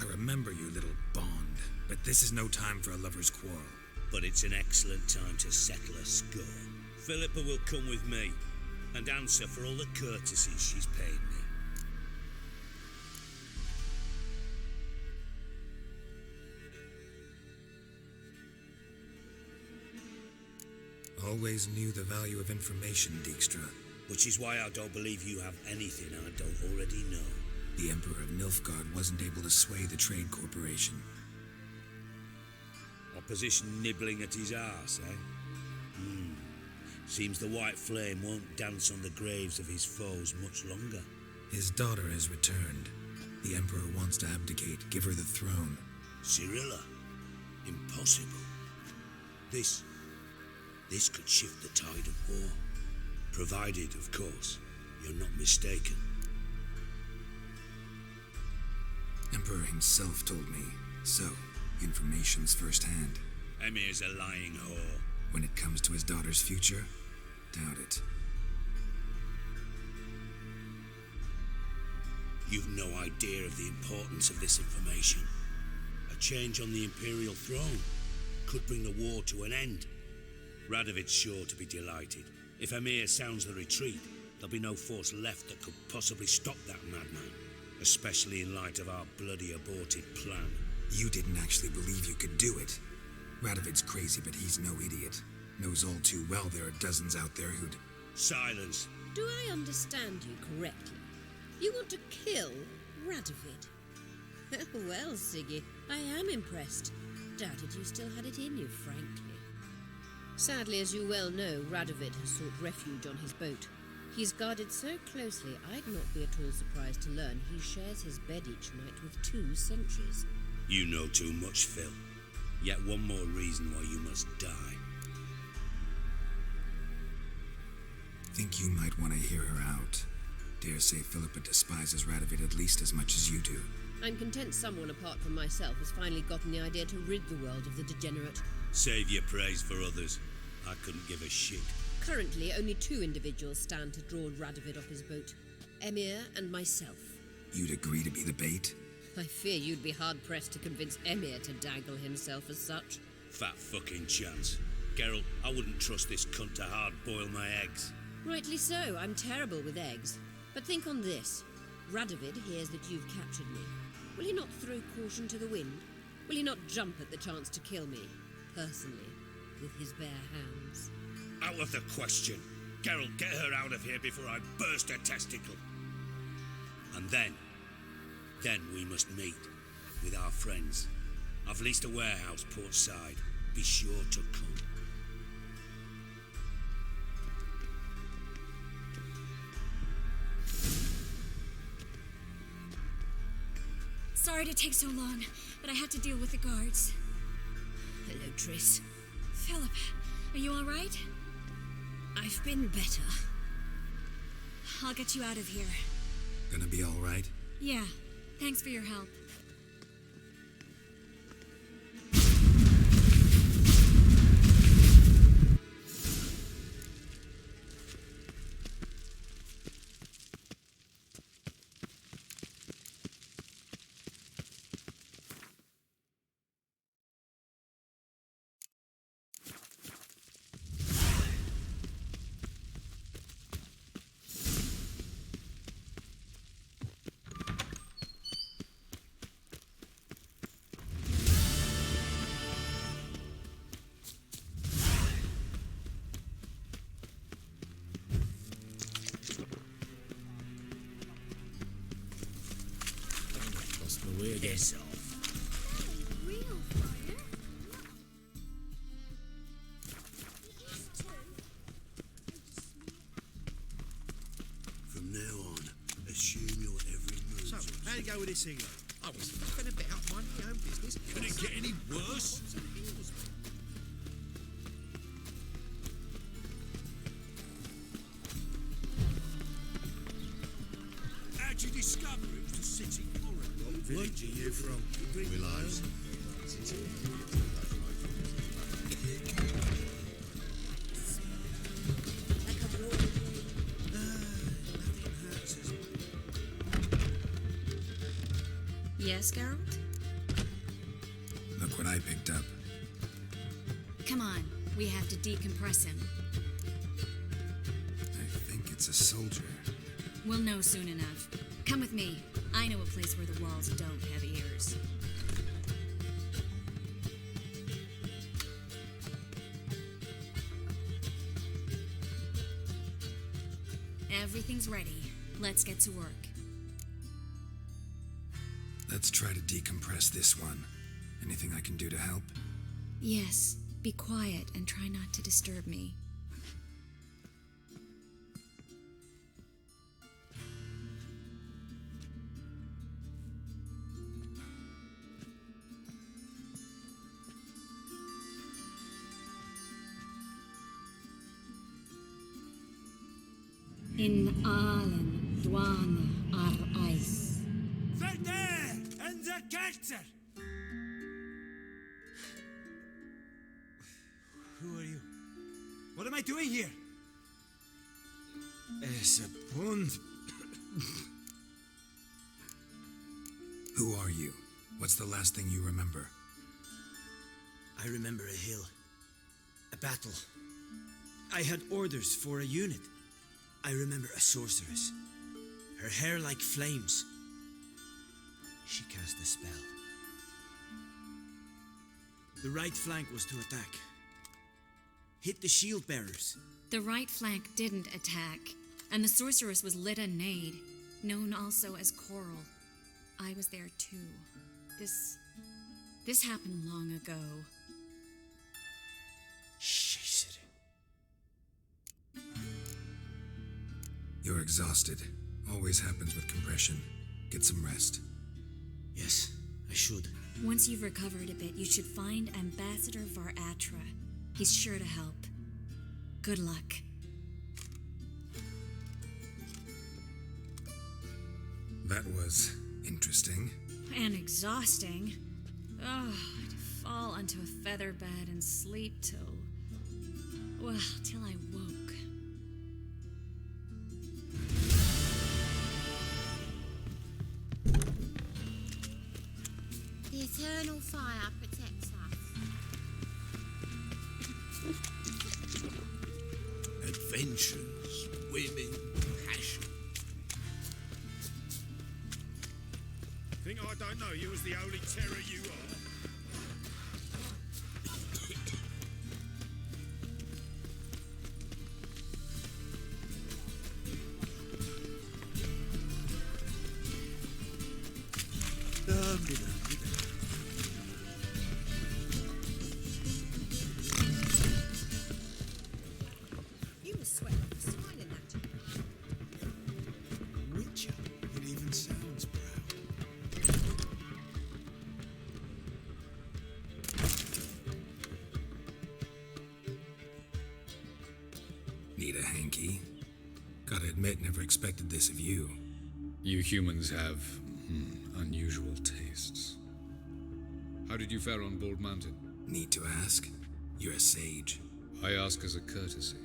I remember you, little Bond, but this is no time for a lover's quarrel. But it's an excellent time to settle a score. Philippa will come with me and answer for all the courtesies she's paid me. Always knew the value of information, Dijkstra. Which is why I don't believe you have anything I don't already know. The Emperor of Nilfgaard wasn't able to sway the Trade Corporation. Opposition nibbling at his arse, eh? Seems the White Flame won't dance on the graves of his foes much longer. His daughter has returned. The Emperor wants to abdicate, give her the throne. Cirilla? Impossible. This could shift the tide of war. Provided, of course, you're not mistaken. Emperor himself told me. So, information's firsthand. Emir's a lying whore. When it comes to his daughter's future, doubt it. You've no idea of the importance of this information. A change on the Imperial throne. Could bring the war to an end. Radovid's sure to be delighted. If Emir sounds the retreat, there'll be no force left that could possibly stop that madman. Especially in light of our bloody aborted plan. You didn't actually believe you could do it. Radovid's crazy, but he's no idiot. Knows all too well there are dozens out there who'd... Silence. Do I understand you correctly? You want to kill Radovid? Well, Siggy, I am impressed. Doubted you still had it in you, frankly. Sadly, as you well know, Radovid has sought refuge on his boat. He's guarded so closely, I'd not be at all surprised to learn he shares his bed each night with 2 sentries. You know too much, Phil. Yet one more reason why you must die. Think you might want to hear her out. Dare say Philippa despises Radovid at least as much as you do. I'm content someone apart from myself has finally gotten the idea to rid the world of the degenerate. Save your praise for others. I couldn't give a shit. Currently, only 2 individuals stand to draw Radovid off his boat. Emir and myself. You'd agree to be the bait? I fear you'd be hard-pressed to convince Emir to dangle himself as such. Fat fucking chance. Geralt, I wouldn't trust this cunt to hard-boil my eggs. Rightly so, I'm terrible with eggs. But think on this. Radovid hears that you've captured me. Will he not throw caution to the wind? Will he not jump at the chance to kill me, personally, with his bare hands? Out of the question. Geralt, get her out of here before I burst her testicle. And then we must meet with our friends. I've leased a warehouse port side. Be sure to come. Sorry to take so long, but I had to deal with the guards. Hello, Triss. Philip, are you all right? I've been better. I'll get you out of here. Gonna be all right? Yeah, thanks for your help. Weird this off. From now on, assume your every move. So, how do you go with this healer? I was fucking about minding my own business. Can it get any worse? How'd you discover it was the city corridor? What village are you from? Willows. Yes, Geralt? Look what I picked up. Come on, we have to decompress him. I think it's a soldier. We'll know soon enough. Come with me. I know a place where the walls don't have ears. Everything's ready. Let's get to work. Let's try to decompress this one. Anything I can do to help? Yes, be quiet and try not to disturb me. In Allen, Dwana, Ar Ice. Verder and the Gachter! Who are you? What am I doing here? It's a bond. Who are you? What's the last thing you remember? I remember a hill. A battle. I had orders for a unit. I remember a sorceress. Her hair like flames. She cast a spell. The right flank was to attack. Hit the shield bearers. The right flank didn't attack, and the sorceress was Lita Nade, known also as Coral. I was there too. This happened long ago. You're exhausted. Always happens with compression. Get some rest. Yes, I should. Once you've recovered a bit, you should find Ambassador Var-Atra. He's sure to help. Good luck. That was interesting. And exhausting. Oh, I'd fall onto a feather bed and sleep till I woke. The eternal fire protects us. Adventures, women, passion. Think I don't know you as the holy terror you are? You must sweat off the swine in that. Witcher. It even sounds proud. Need a hanky? Gotta admit, never expected this of you. You humans have unusual tastes. How did you fare on Bald Mountain? Need to ask? You're a sage. I ask as a courtesy.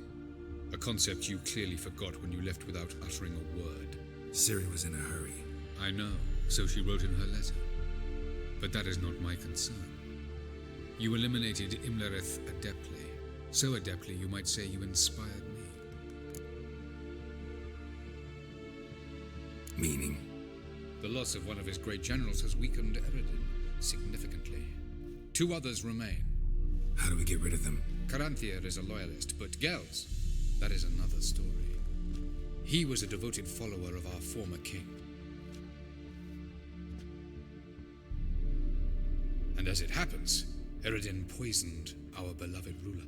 A concept you clearly forgot when you left without uttering a word. Ciri was in a hurry. I know, so she wrote in her letter. But that is not my concern. You eliminated Imlerith adeptly. So adeptly you might say you inspired me. Meaning? The loss of one of his great generals has weakened Eredin significantly. 2 others remain. How do we get rid of them? Caranthier is a loyalist, but Gels, that is another story. He was a devoted follower of our former king. And as it happens, Eredin poisoned our beloved ruler.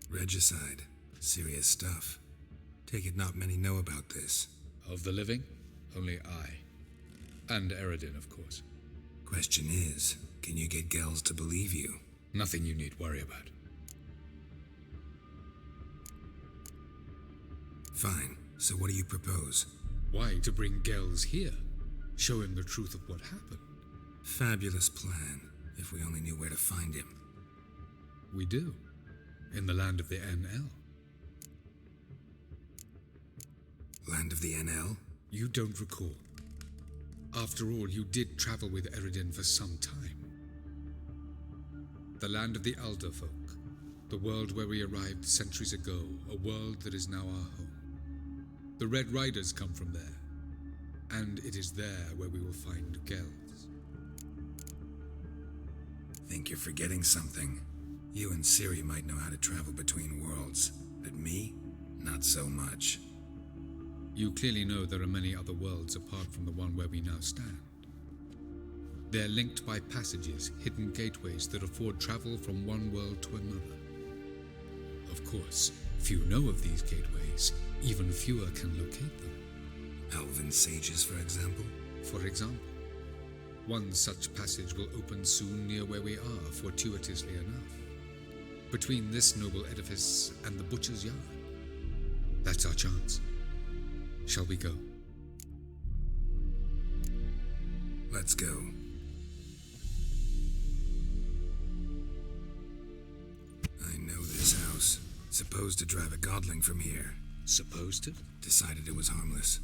Regicide. Serious stuff. Take it not many know about this. Of the living, only I. And Eredin, of course. Question is, can you get Gels to believe you? Nothing you need worry about. Fine. So what do you propose? Why, to bring Gels here. Show him the truth of what happened. Fabulous plan, if we only knew where to find him. We do. In the land of the NL. Land of the NL? You don't recall. After all, you did travel with Eredin for some time. The land of the Alderfolk. The world where we arrived centuries ago. A world that is now our home. The Red Riders come from there. And it is there where we will find Gels. Think you're forgetting something. You and Ciri might know how to travel between worlds, but me, not so much. You clearly know there are many other worlds apart from the one where we now stand. They're linked by passages, hidden gateways that afford travel from one world to another. Of course, few know of these gateways, even fewer can locate them. Elven sages, for example? For example. One such passage will open soon near where we are, fortuitously enough. Between this noble edifice and the butcher's yard. That's our chance. Shall we go? Let's go. I know this house. Supposed to drive a godling from here. Supposed to? Decided it was harmless.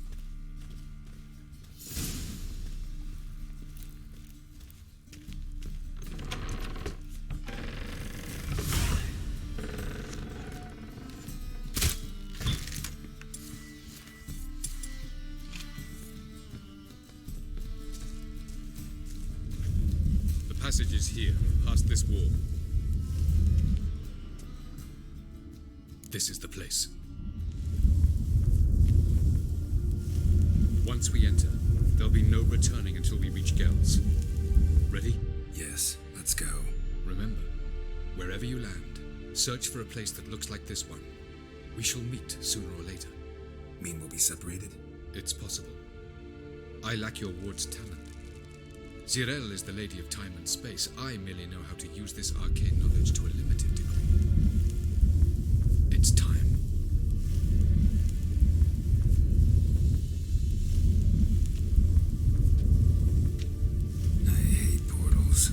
The passage is here, past this wall. This is the place. Once we enter, there'll be no returning until we reach Gels. Ready? Yes, let's go. Remember, wherever you land, search for a place that looks like this one. We shall meet sooner or later. Mean we'll be separated? It's possible. I lack your ward's talent. Zirel is the lady of time and space. I merely know how to use this arcane knowledge to a limited degree. It's time. I hate portals.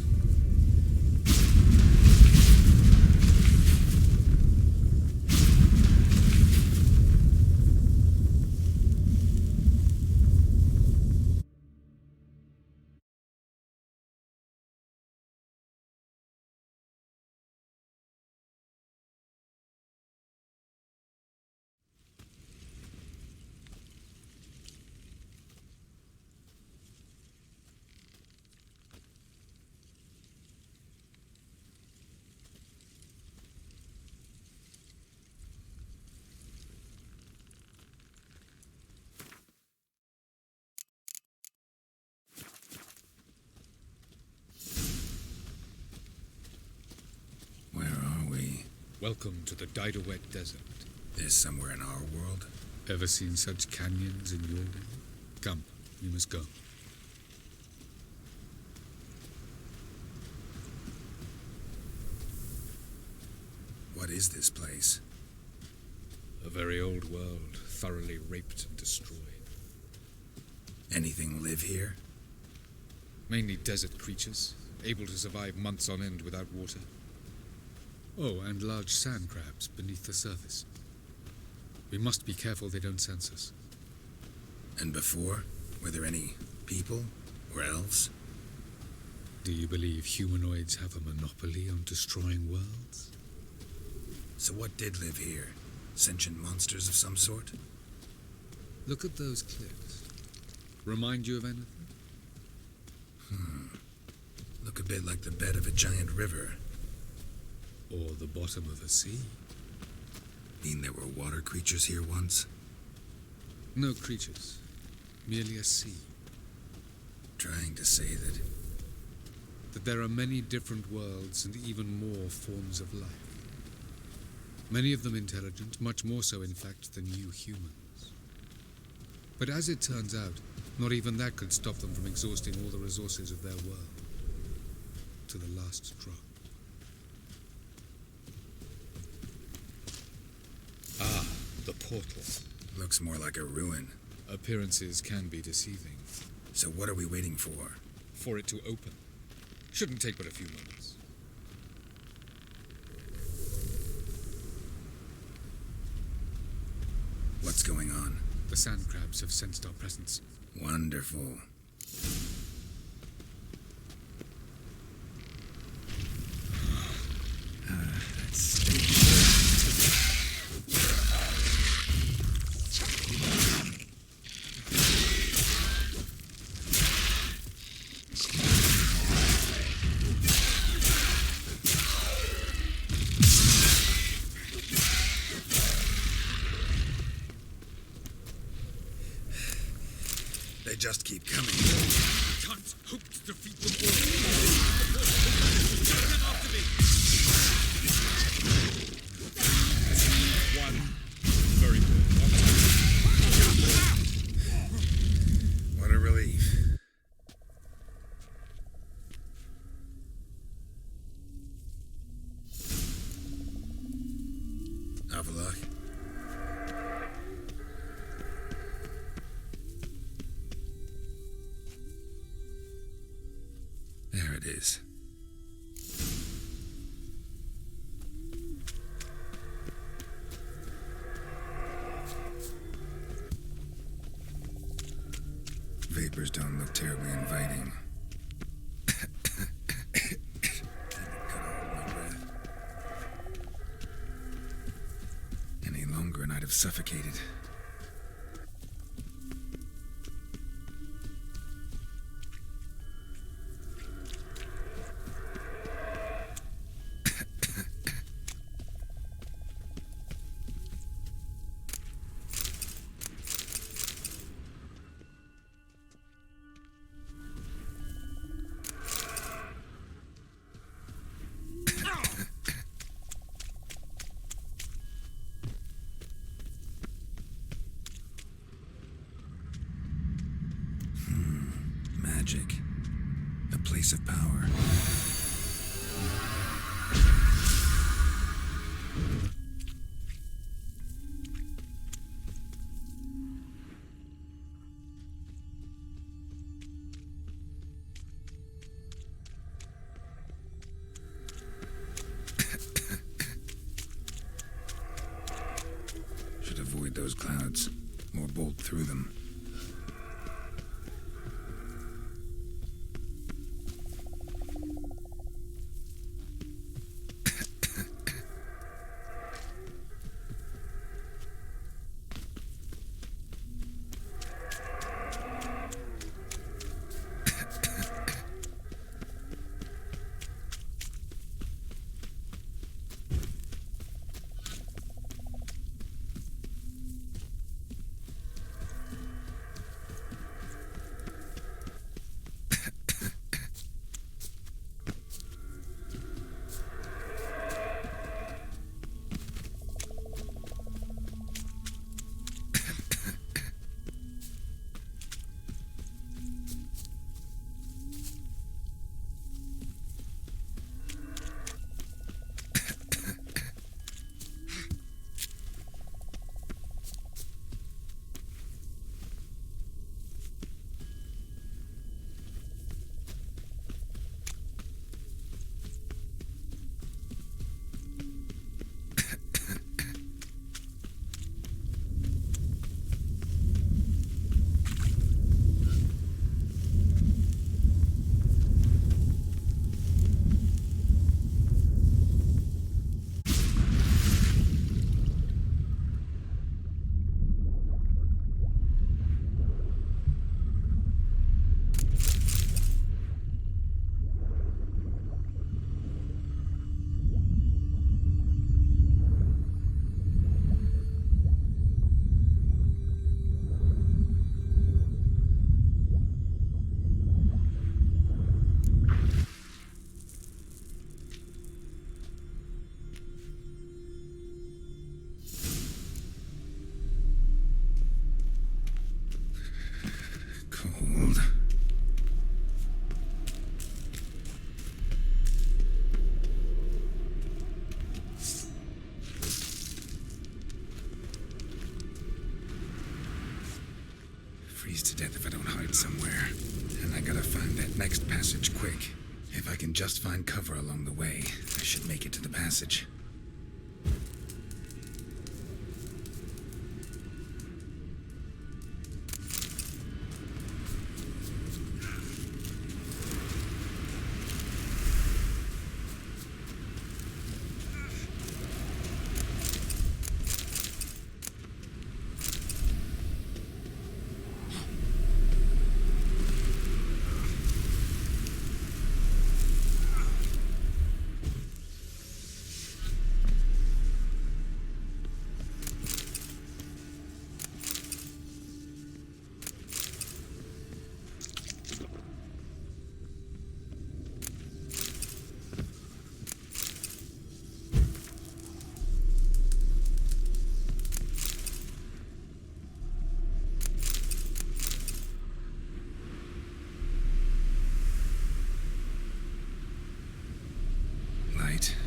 Welcome to the Didowet Desert. This somewhere in our world? Ever seen such canyons in your world? Come, we must go. What is this place? A very old world, thoroughly raped and destroyed. Anything live here? Mainly desert creatures, able to survive months on end without water. Oh, and large sand crabs beneath the surface. We must be careful they don't sense us. And before? Were there any people or elves? Do you believe humanoids have a monopoly on destroying worlds? So what did live here? Sentient monsters of some sort? Look at those cliffs. Remind you of anything? Look a bit like the bed of a giant river. Or the bottom of a sea. Mean there were water creatures here once? No creatures. Merely a sea. Trying to say that there are many different worlds and even more forms of life. Many of them intelligent, much more so in fact than you humans. But as it turns out, not even that could stop them from exhausting all the resources of their world. To the last drop. Ah, the portal. Looks more like a ruin. Appearances can be deceiving. So what are we waiting for? For it to open. Shouldn't take but a few moments. What's going on? The sand crabs have sensed our presence. Wonderful. They just keep coming. I can't hope to defeat them all. Get after me! One. Very good. What a relief. Avalok. There it is. terribly inviting. Any longer and I'd have suffocated. Magic. A place of power. Should avoid those clouds, or bolt through them. Cold. Freeze to death if I don't hide somewhere. And I gotta find that next passage quick. If I can just find cover along the way, I should make it to the passage.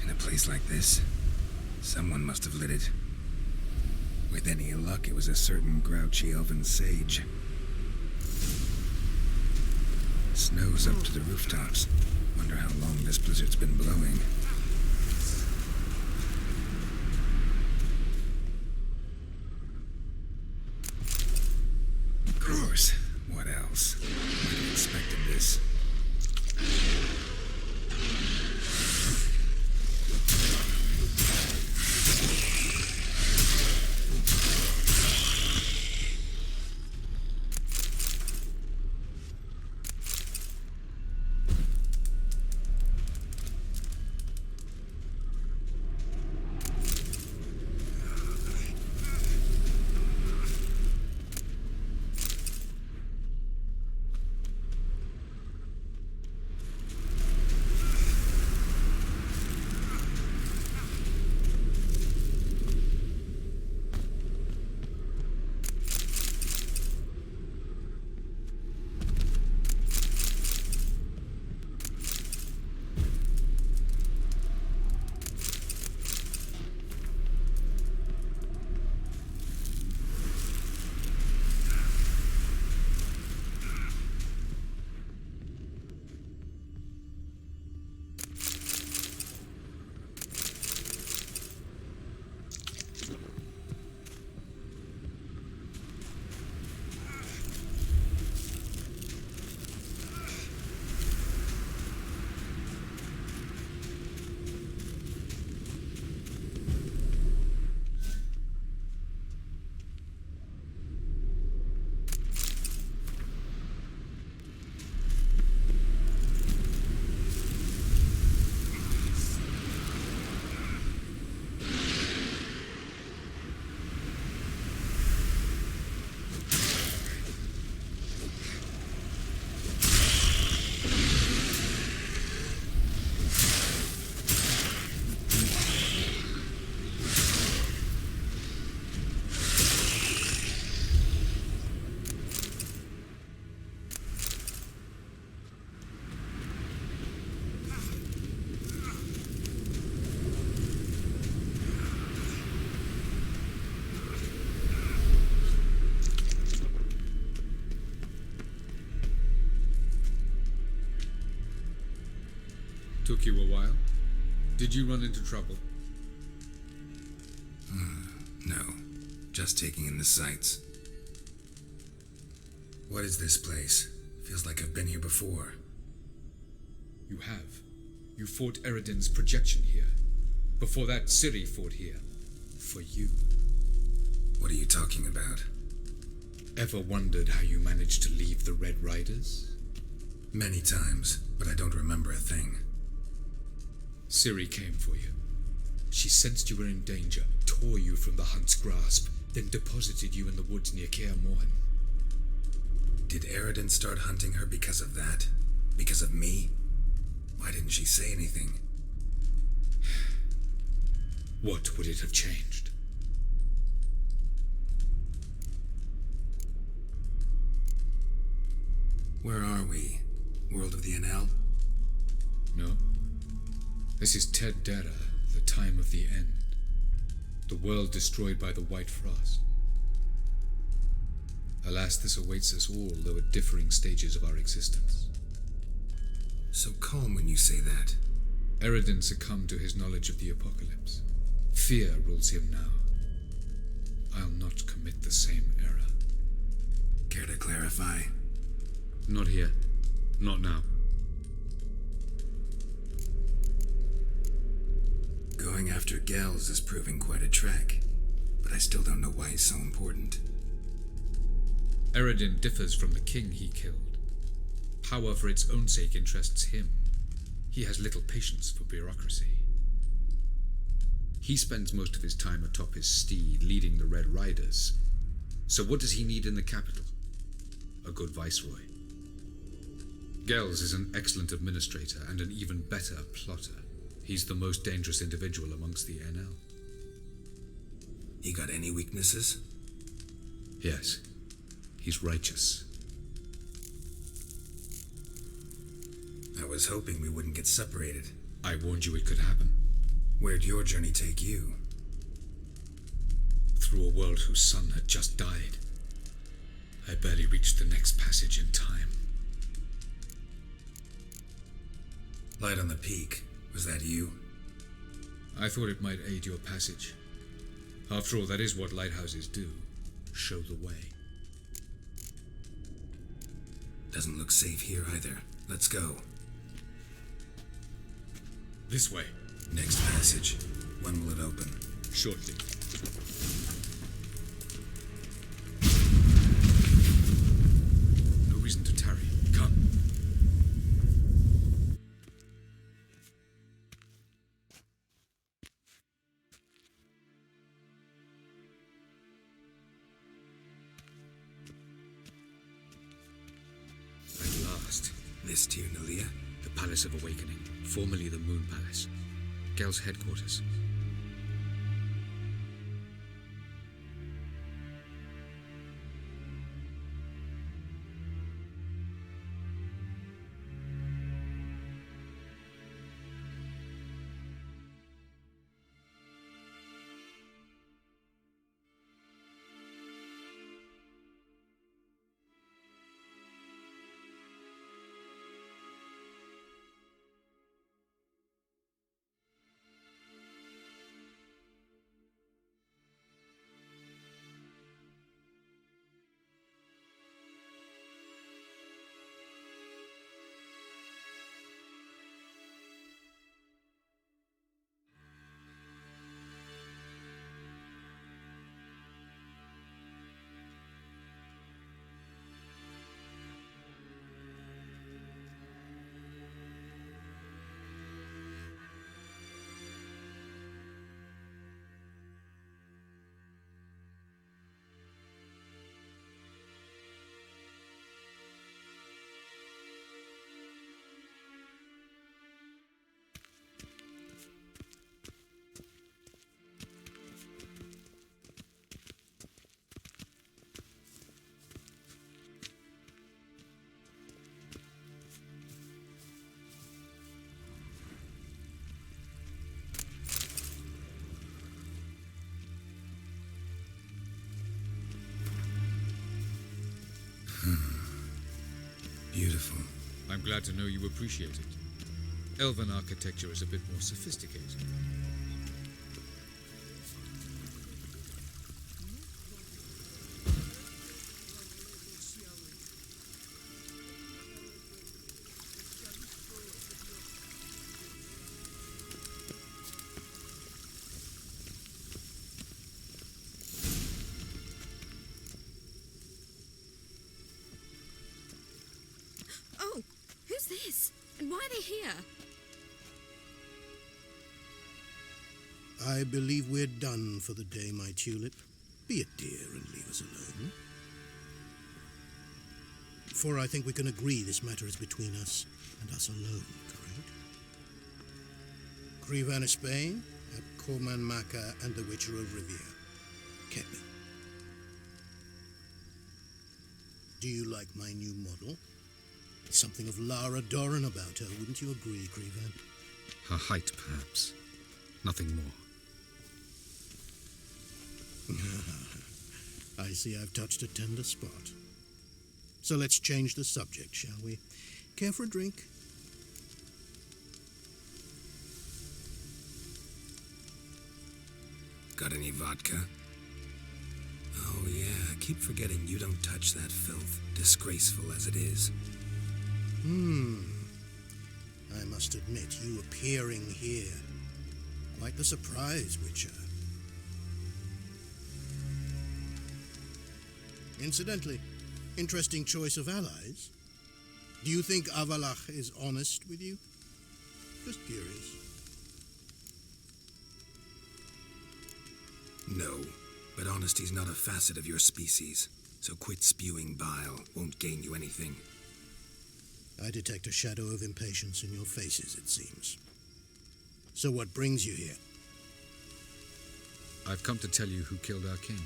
In a place like this, someone must have lit it. With any luck, it was a certain grouchy elven sage. Snow's up to the rooftops. Wonder how long this blizzard's been blowing. Of course. What else? Might have Took you a while? Did you run into trouble? No. Just taking in the sights. What is this place? Feels like I've been here before. You have. You fought Eredin's projection here. Before that, Ciri fought here. For you. What are you talking about? Ever wondered how you managed to leave the Red Riders? Many times, but I don't remember a thing. Ciri came for you. She sensed you were in danger, tore you from the Hunt's grasp, then deposited you in the woods near Kaer Morhen. Did Eredin start hunting her because of that? Because of me? Why didn't she say anything? What would it have changed? Where are we? World of the Enel? No. This is Ted Dara, the time of the end. The world destroyed by the White Frost. Alas, this awaits us all, though at differing stages of our existence. So calm when you say that. Eredin succumbed to his knowledge of the apocalypse. Fear rules him now. I'll not commit the same error. Care to clarify? Not here. Not now. Going after Gels is proving quite a trek, but I still don't know why he's so important. Eredin differs from the king he killed. Power for its own sake interests him. He has little patience for bureaucracy. He spends most of his time atop his steed, leading the Red Riders. So what does he need in the capital? A good viceroy. Gels is an excellent administrator and an even better plotter. He's the most dangerous individual amongst the Enel. He got any weaknesses? Yes. He's righteous. I was hoping we wouldn't get separated. I warned you it could happen. Where'd your journey take you? Through a world whose sun had just died. I barely reached the next passage in time. Light on the peak. Was that you? I thought it might aid your passage. After all, that is what lighthouses do. Show the way. Doesn't look safe here either. Let's go. This way. Next passage. When will it open? Shortly. No reason to tarry. Come. At last. This Tyr Nalia? The Palace of Awakening, formerly the Moon Palace. Gel's headquarters. Beautiful. I'm glad to know you appreciate it. Elven architecture is a bit more sophisticated. Oh, who's this? And why are they here? I believe we're done for the day, my tulip. Be a dear and leave us alone. For I think we can agree this matter is between us and us alone, correct? Crevan of Spain, at Corman Maca and the Witcher of Rivia. Kepi. Do you like my new model? Something of Lara Doran about her, wouldn't you agree, Crevan? Her height, perhaps. Nothing more. I see I've touched a tender spot. So let's change the subject, shall we? Care for a drink? Got any vodka? Oh yeah, keep forgetting you don't touch that filth, disgraceful as it is. I must admit, you appearing here, quite the surprise, Witcher. Incidentally, interesting choice of allies. Do you think Avalach is honest with you? Just curious. No, but honesty's not a facet of your species, so quit spewing bile. Won't gain you anything. I detect a shadow of impatience in your faces, it seems. So what brings you here? I've come to tell you who killed our king.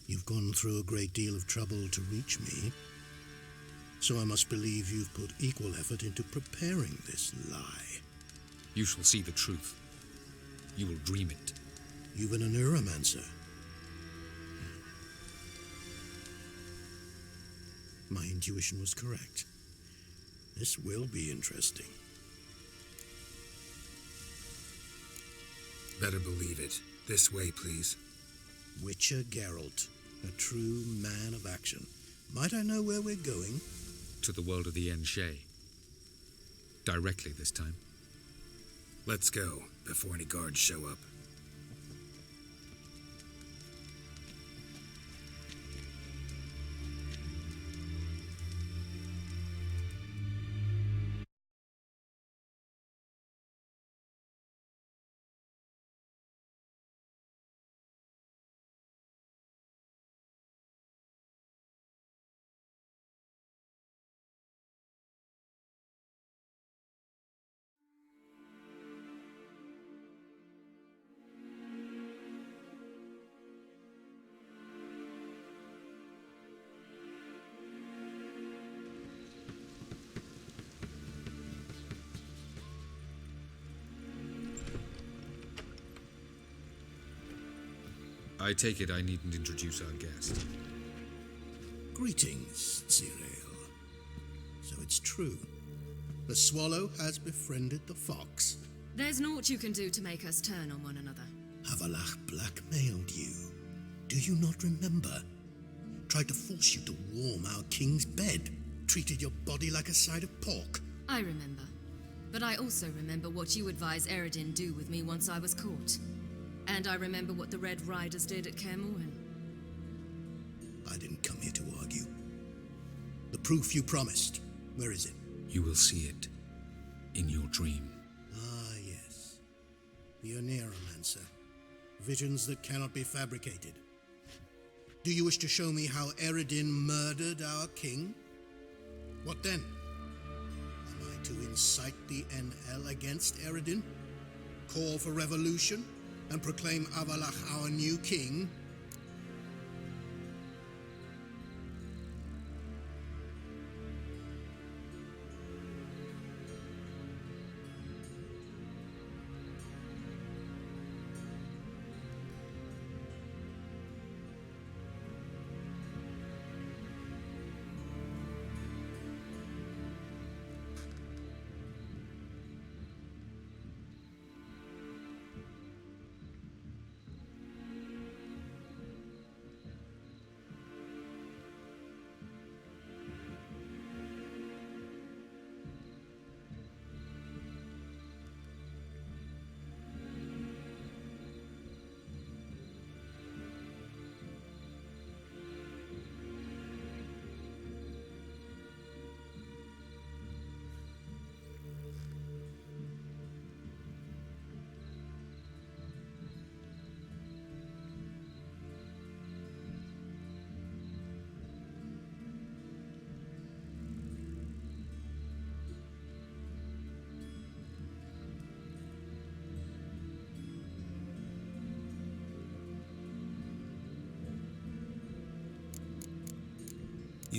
You've gone through a great deal of trouble to reach me, so I must believe you've put equal effort into preparing this lie. You shall see the truth. You will dream it. You've been a neuromancer. My intuition was correct. This will be interesting. Better believe it. This way, please. Witcher Geralt, a true man of action. Might I know where we're going? To the world of the Enshe. Directly this time. Let's go, before any guards show up. I take it I needn't introduce our guest. Greetings, Cyril. So it's true. The swallow has befriended the fox. There's naught you can do to make us turn on one another. Avalach blackmailed you. Do you not remember? Tried to force you to warm our king's bed. Treated your body like a side of pork. I remember. But I also remember what you advised Eredin do with me once I was caught. And I remember what the Red Riders did at Kaer Morhen. I didn't come here to argue. The proof you promised, where is it? You will see it in your dream. Ah, yes. The Oneiromancer. Visions that cannot be fabricated. Do you wish to show me how Eredin murdered our king? What then? Am I to incite the NL against Eredin? Call for revolution? And proclaim Avalach our new king?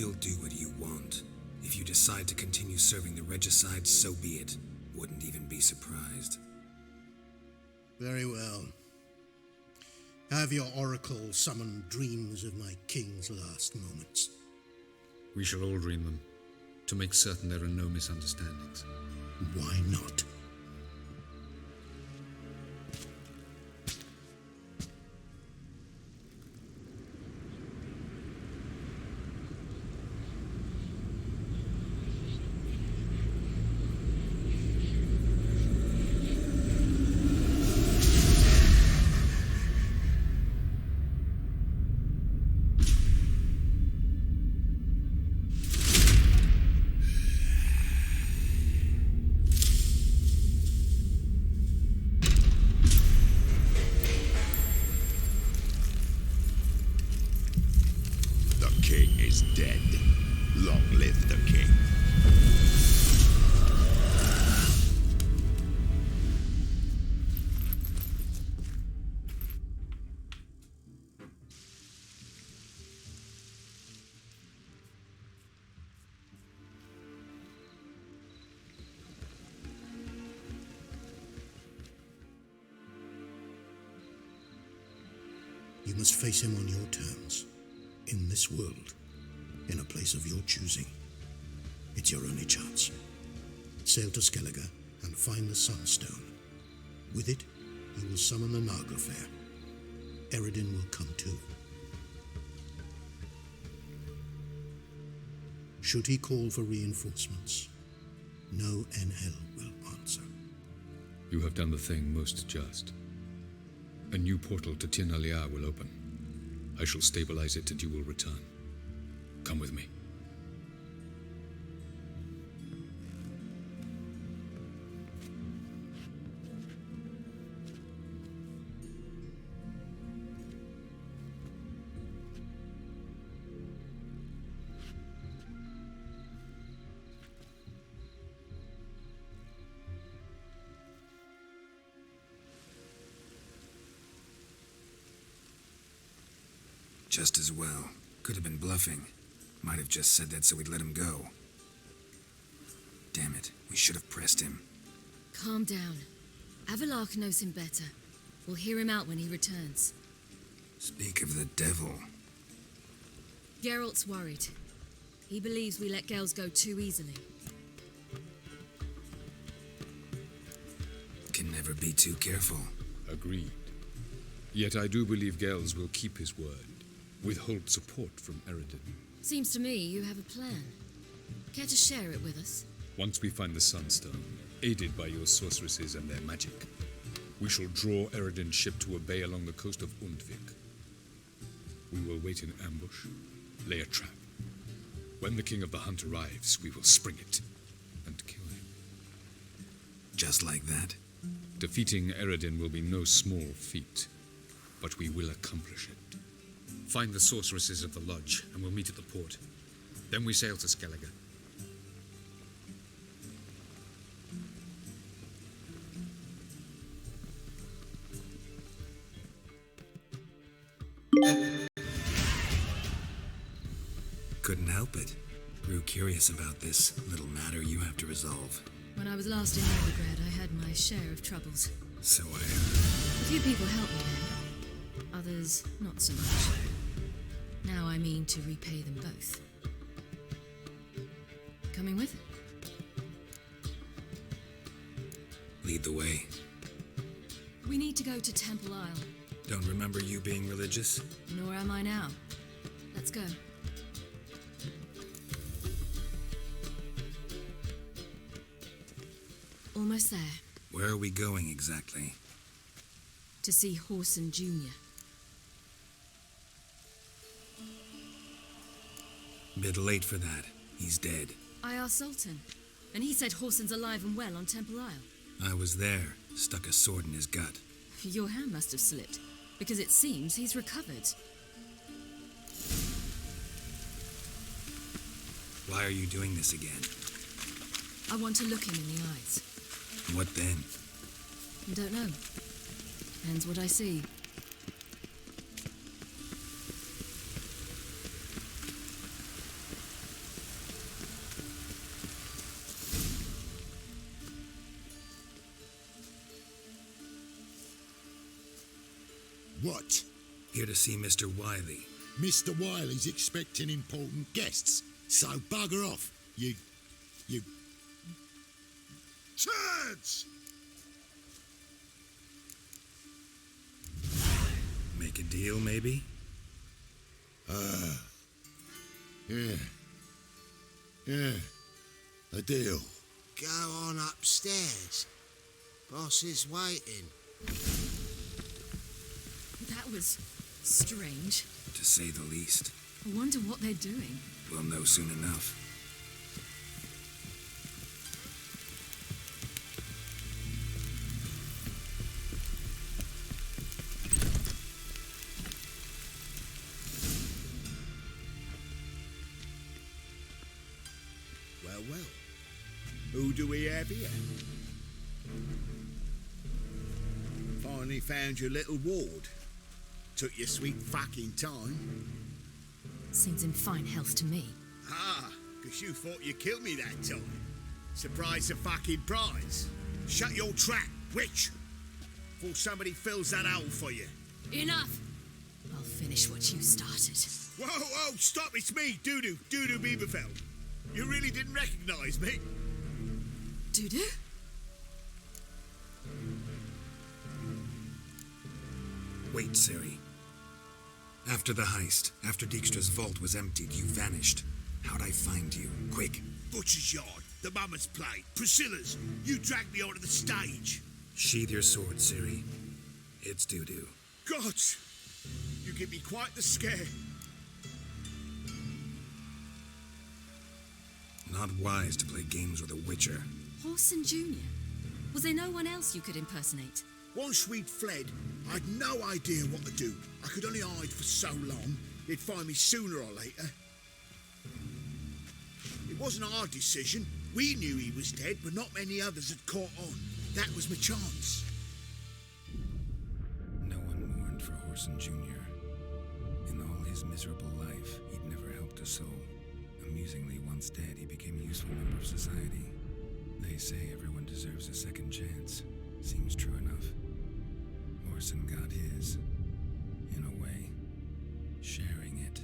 You'll do what you want. If you decide to continue serving the regicide, so be it. Wouldn't even be surprised. Very well. Have your oracle summon dreams of my king's last moments. We shall all dream them, to make certain there are no misunderstandings. Why not? Dead. Long live the king. You must face him on your terms, in this world. In a place of your choosing. It's your only chance. Sail to Skellige and find the Sunstone. With it, you will summon the Naglfar. Eredin will come too. Should he call for reinforcements, no Enhel will answer. You have done the thing most just. A new portal to Tir Naliar will open. I shall stabilize it and you will return. Come with me. Just as well. Could have been bluffing. Might have just said that so we'd let him go. Damn it, we should have pressed him. Calm down. Avalark knows him better. We'll hear him out when he returns. Speak of the devil. Geralt's worried. He believes we let Gels go too easily. Can never be too careful. Agreed. Yet I do believe Gels will keep his word. Withhold support from Eredin. Seems to me you have a plan. Care to share it with us? Once we find the Sunstone, aided by your sorceresses and their magic, we shall draw Eredin's ship to a bay along the coast of Undvik. We will wait in ambush, lay a trap. When the King of the Hunt arrives, we will spring it and kill him. Just like that? Defeating Eredin will be no small feat, but we will accomplish it. Find the sorceresses of the lodge, and we'll meet at the port. Then we sail to Skellige. Couldn't help it. Grew curious about this little matter you have to resolve. When I was last in Novigrad, I had my share of troubles. So I heard. A few people helped me then. Others, not so much. Now I mean to repay them both. Coming with? Lead the way. We need to go to Temple Isle. Don't remember you being religious? Nor am I now. Let's go. Almost there. Where are we going exactly? To see Whoreson Jr. Bit late for that. He's dead. I asked Sultan, and he said Whoreson's alive and well on Temple Isle. I was there. Stuck a sword in his gut. Your hand must have slipped, because it seems he's recovered. Why are you doing this again? I want to look him in the eyes. What then? Don't know. Depends what I see. What? Here to see Mr. Wiley. Mr. Wiley's expecting important guests, so bugger off, you... Turds! Make a deal, maybe? Yeah. A deal. Go on upstairs. Boss is waiting. That was strange. To say the least. I wonder what they're doing. We'll know soon enough. Well. Who do we have here? Finally found your little ward. Took your sweet fucking time. Seems in fine health to me. Ah, 'cause you thought you killed me that time. Surprise the fucking prize. Shut your trap, witch. Before somebody fills that hole for you. Enough! I'll finish what you started. Whoa, stop, it's me, Dudu Beaverfeld. You really didn't recognise me? Dudu? Wait, Ciri. After the heist, after Dijkstra's vault was emptied, you vanished. How'd I find you? Quick. Butcher's Yard, the Mama's Plate, Priscilla's. You dragged me onto the stage. Sheathe your sword, Ciri. It's Dudu. God, you give me quite the scare. Not wise to play games with a witcher. Horson Jr.? Was there no one else you could impersonate? Once we'd fled, I'd no idea what to do. I could only hide for so long. They'd find me sooner or later. It wasn't our decision. We knew he was dead, but not many others had caught on. That was my chance. No one mourned for Horson Jr. In all his miserable life, he'd never helped a soul. Amusingly, once dead, he became a useful member of society. They say everyone deserves a second chance. Seems true enough. Horson got his, in a way, sharing it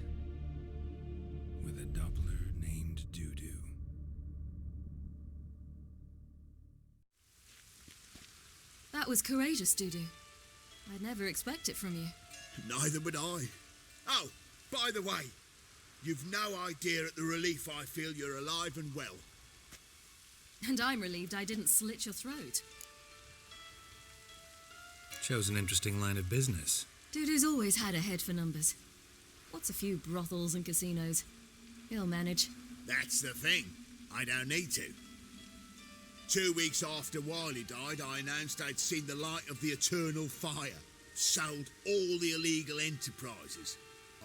with a Doppler named Dudu. That was courageous, Dudu. I'd never expect it from you. Neither would I. Oh, by the way, you've no idea at the relief I feel you're alive and well. And I'm relieved I didn't slit your throat. Chose an interesting line of business. Dudu's always had a head for numbers. What's a few brothels and casinos? He'll manage. That's the thing. I don't need to. 2 weeks after Wiley died, I announced I'd seen the light of the eternal fire. Sold all the illegal enterprises.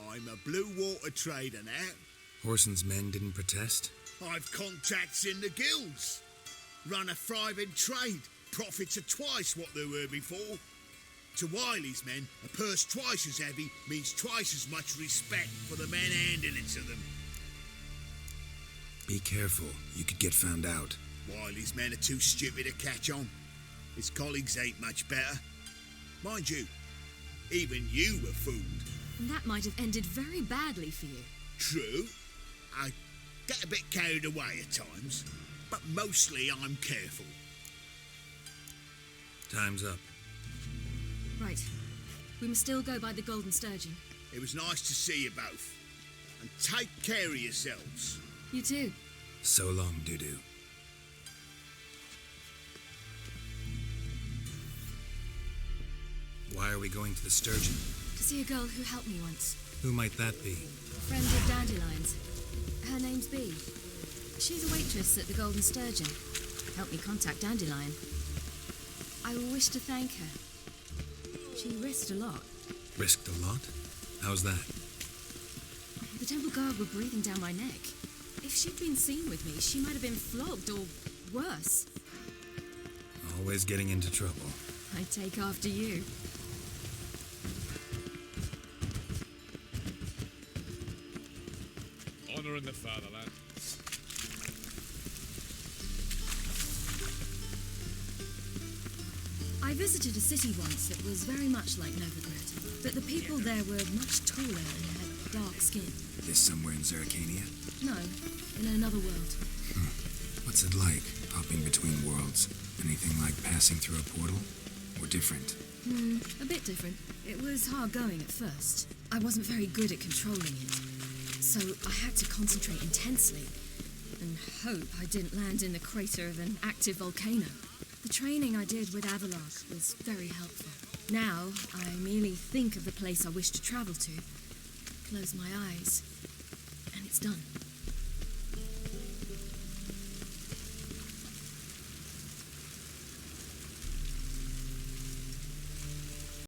I'm a blue water trader now. Horson's men didn't protest? I've contacts in the guilds. Run a thriving trade. Profits are twice what they were before. To Wiley's men, a purse twice as heavy means twice as much respect for the men handing it to them. Be careful. You could get found out. Wiley's men are too stupid to catch on. His colleagues ain't much better. Mind you, even you were fooled. And that might have ended very badly for you. True. I get a bit carried away at times, but mostly I'm careful. Time's up. Right. We must still go by the Golden Sturgeon. It was nice to see you both. And take care of yourselves. You too. So long, Dudu. Why are we going to the Sturgeon? To see a girl who helped me once. Who might that be? Friend of Dandelion's. Her name's Bee. She's a waitress at the Golden Sturgeon. Helped me contact Dandelion. I wish to thank her. She risked a lot. Risked a lot? How's that? The temple guard were breathing down my neck. If she'd been seen with me, she might have been flogged or worse. Always getting into trouble. I take after you. Honor in the fatherland. I visited a city once that was very much like Novigrad, but the people there were much taller and had dark skin. This somewhere in Zeracania? No, in another world. What's it like, hopping between worlds? Anything like passing through a portal? Or different? A bit different. It was hard going at first. I wasn't very good at controlling it, so I had to concentrate intensely and hope I didn't land in the crater of an active volcano. The training I did with Avalark was very helpful. Now, I merely think of the place I wish to travel to, close my eyes, and it's done.